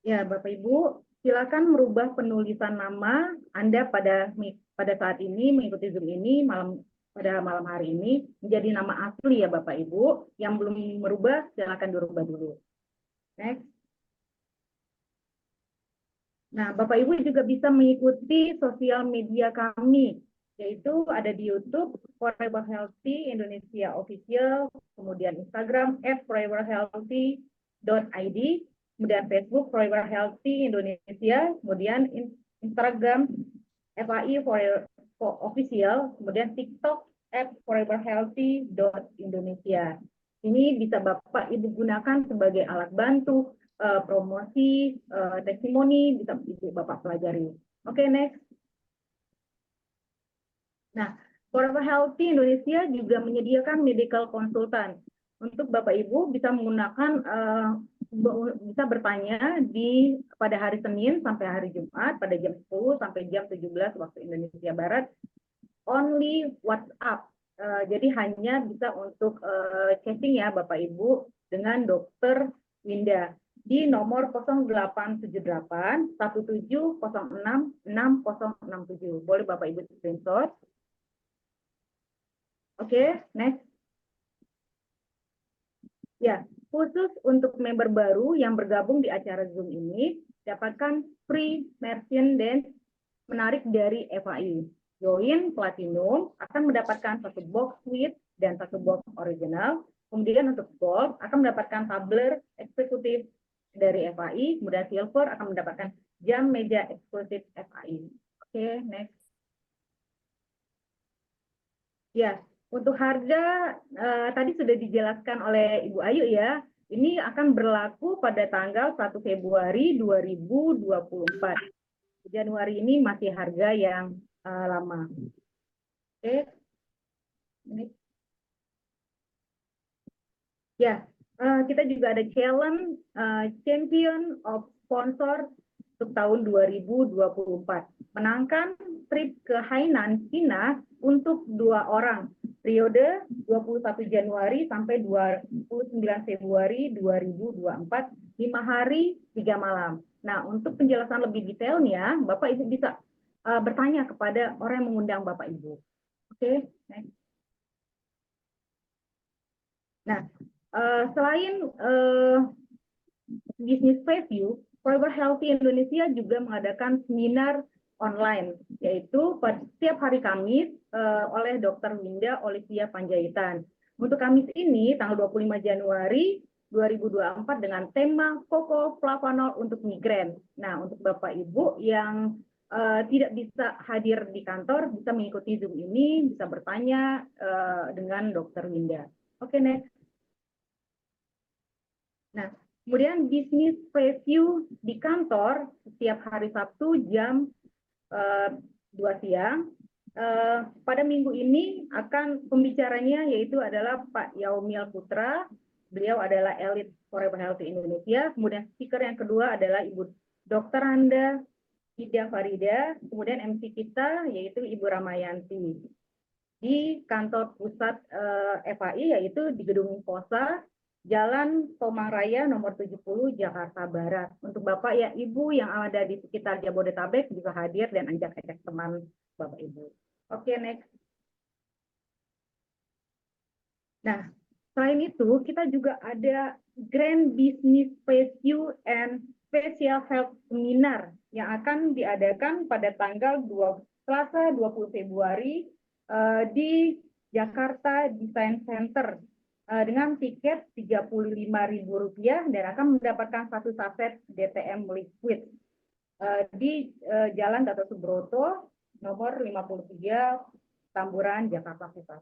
ya Bapak Ibu, silakan merubah penulisan nama Anda pada saat ini mengikuti Zoom ini pada malam hari ini menjadi nama asli ya Bapak Ibu. Yang belum merubah silakan dirubah dulu. Next. Nah, Bapak Ibu juga bisa mengikuti sosial media kami, yaitu ada di YouTube Forever Healthy Indonesia Official, kemudian Instagram @foreverhealthy.id, kemudian Facebook Forever Healthy Indonesia, kemudian Instagram FAI Forever Official, kemudian TikTok @foreverhealthy.indonesia. Ini bisa Bapak Ibu gunakan sebagai alat bantu promosi, testimoni, bisa Ibu Bapak pelajari. Oke, next. Nah, Forever Healthy Indonesia juga menyediakan medical consultant. Untuk Bapak Ibu bisa menggunakan, bisa bertanya pada hari Senin sampai hari Jumat, pada jam 10 sampai jam 17 waktu Indonesia Barat, only WhatsApp. Jadi hanya bisa untuk chatting ya Bapak Ibu dengan Dokter Winda di nomor 0878 1706 6067. Boleh Bapak Ibu screenshot. Oke, next. Ya, khusus untuk member baru yang bergabung di acara Zoom ini, dapatkan free merchandise menarik dari FAI. Join Platinum akan mendapatkan satu box suite dan satu box original. Kemudian untuk Gold akan mendapatkan tabler eksekutif dari FAI. Kemudian Silver akan mendapatkan jam meja eksklusif FAI. Oke, next. Ya, untuk harga tadi sudah dijelaskan oleh Ibu Ayu ya. Ini akan berlaku pada tanggal 1 Februari 2024. Januari ini masih harga yang lama. Oke. Ya, kita juga ada challenge Champion of Sponsor untuk tahun 2024. Menangkan trip ke Hainan, China untuk 2 orang. Periode 21 Januari sampai 29 Februari 2024, 5 hari 3 malam. Nah, untuk penjelasan lebih detailnya, Bapak Ibu bisa bertanya kepada orang yang mengundang Bapak Ibu. Oke, next. Nah, selain bisnis preview, Forever Healthy Indonesia juga mengadakan seminar online, yaitu pada setiap hari Kamis oleh Dr. Winda Olivia Panjaitan. Untuk Kamis ini, tanggal 25 Januari 2024 dengan tema Koko Flavanol untuk migren. Nah, untuk Bapak Ibu yang tidak bisa hadir di kantor, bisa mengikuti Zoom ini, bisa bertanya dengan Dr. Winda. Oke, next. Nah, kemudian bisnis preview di kantor setiap hari Sabtu jam 2 siang. Pada minggu ini akan pembicaranya yaitu adalah Pak Yaumil Putra. Beliau adalah elit Forever Healthy Indonesia. Kemudian speaker yang kedua adalah Ibu Dr. Anda Ida Farida. Kemudian MC kita yaitu Ibu Ramayanti. Di kantor pusat FAI yaitu di Gedung Posa, Jalan Tomang Raya nomor 70 Jakarta Barat. Untuk Bapak ya Ibu yang ada di sekitar Jabodetabek bisa hadir dan ajak-ajak teman Bapak Ibu. Oke, next. Nah, selain itu kita juga ada Grand Business Preview and Special Health Seminar yang akan diadakan pada tanggal Selasa 20 Februari di Jakarta Design Center dengan tiket Rp35.000 dan akan mendapatkan satu saset DTM liquid di Jalan Gatot Subroto nomor 53 Tamburan Jakarta Pusat.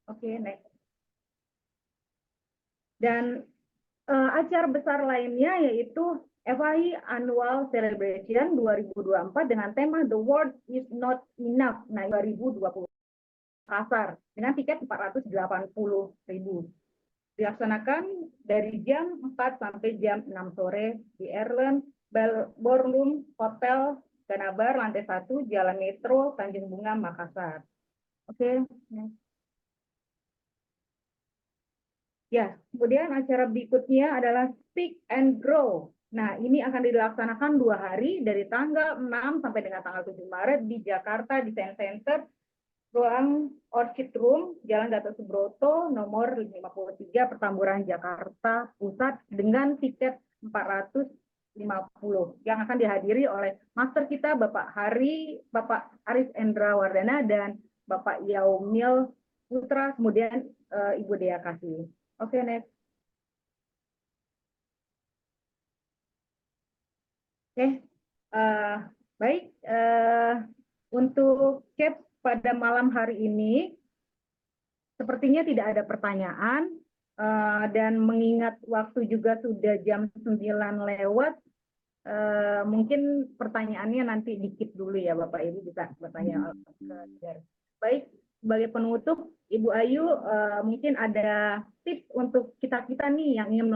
Oke, next. Dan acara besar lainnya yaitu FAI Annual Celebration 2024 dengan tema The World is Not Enough, nah 2020 Makassar dengan tiket 480.000. Dilaksanakan dari jam 4 sampai jam 6 sore di Airland Ballroom Hotel Ganabar, lantai 1, Jalan Metro, Tanjung Bunga, Makassar. Oke. Ya, kemudian acara berikutnya adalah Speak and Grow. Nah, ini akan dilaksanakan 2 hari dari tanggal 6 sampai dengan tanggal 7 Maret di Jakarta Design Center, ruang Orchid Room, Jalan Gatot Subroto, nomor 53, Petamburan, Jakarta Pusat, dengan tiket 450 yang akan dihadiri oleh master kita Bapak Aris Endra Wardana dan Bapak Yaumil Putra, kemudian Ibu Dea Kasih. Oke, next. Oke, baik. Untuk chat pada malam hari ini, sepertinya tidak ada pertanyaan, dan mengingat waktu juga sudah jam 9 lewat, mungkin pertanyaannya nanti dikit dulu ya Bapak Ibu, bisa bertanya ke baik. Sebagai penutup, Ibu Ayu, mungkin ada tips untuk kita-kita nih yang ingin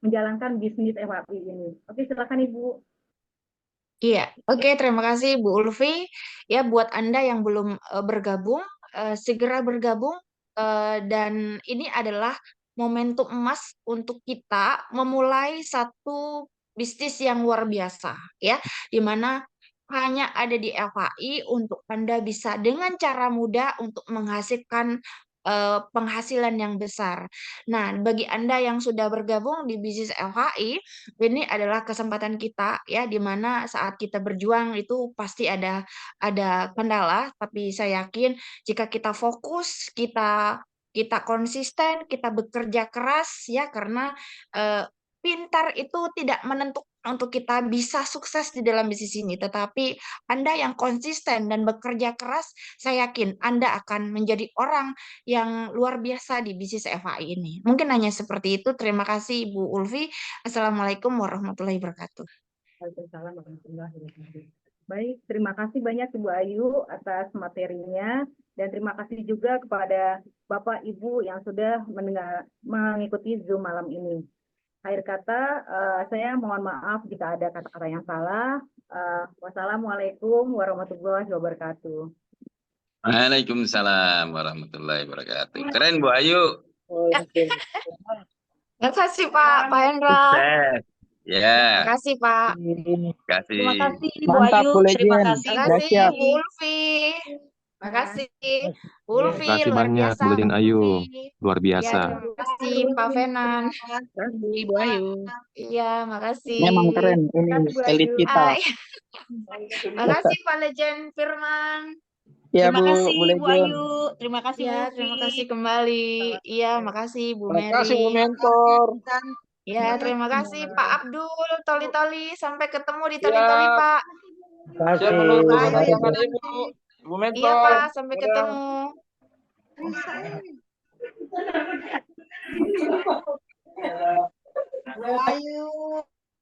menjalankan bisnis FAI ini. Oke, silakan Ibu. Iya, oke, terima kasih Bu Ulfi. Ya, buat Anda yang belum bergabung, segera bergabung, dan ini adalah momentum emas untuk kita memulai satu bisnis yang luar biasa, ya, di mana hanya ada di FAI untuk Anda bisa dengan cara mudah untuk menghasilkan penghasilan yang besar. Nah, bagi Anda yang sudah bergabung di bisnis FAI, ini adalah kesempatan kita ya, di mana saat kita berjuang itu pasti ada kendala, tapi saya yakin jika kita fokus, kita konsisten, kita bekerja keras ya, karena pintar itu tidak menentukan untuk kita bisa sukses di dalam bisnis ini, tetapi Anda yang konsisten dan bekerja keras, saya yakin Anda akan menjadi orang yang luar biasa di bisnis FAI ini. Mungkin hanya seperti itu. Terima kasih Ibu Ulfi. Assalamualaikum warahmatullahi wabarakatuh. Waalaikumsalam warahmatullahi wabarakatuh. Baik, terima kasih banyak Ibu Ayu atas materinya, dan terima kasih juga kepada Bapak Ibu yang sudah mengikuti Zoom malam ini. Akhir kata, saya mohon maaf jika ada kata-kata yang salah. Wassalamualaikum warahmatullahi wabarakatuh. Waalaikumsalam warahmatullahi wabarakatuh. Keren Bu Ayu. Terima kasih Pak Hendra. Sukses. Ya. Terima kasih Pak. Kasih. Terima kasih Bu Mantap, Ayu. Bu Terima Legend. kasih Terima Bu kasih siap. Bu Ulfi. Terima kasih Bu Ulfi, Terima kasih luar banyak biasa Bu Lin Bu Ayu, Ulfi. luar Ya, biasa. terima kasih Pak Fenan. Terima kasih Bu Ayu. Iya, makasih. Memang keren ini Terima kasih, Bu elit Ayu. kita. Iya. Makasih Pak Legend Firman. Ya Terima Bu kasih Bu Legend. Ayu. Terima kasih Bu Ya, Ulfi. terima kasih kembali. Iya, makasih Bu Terima kasih Bu Mary. Mentor. Ya, terima kasih Pak Abdul. Toli-toli, sampai ketemu di Siap. Toli-toli Pak. Terima Siap kasih. menunggu Pak Ayu. kedatangan Ibu. Bu Iya Mentor. Pak, sampai Dadah. ketemu. Bu Ayu.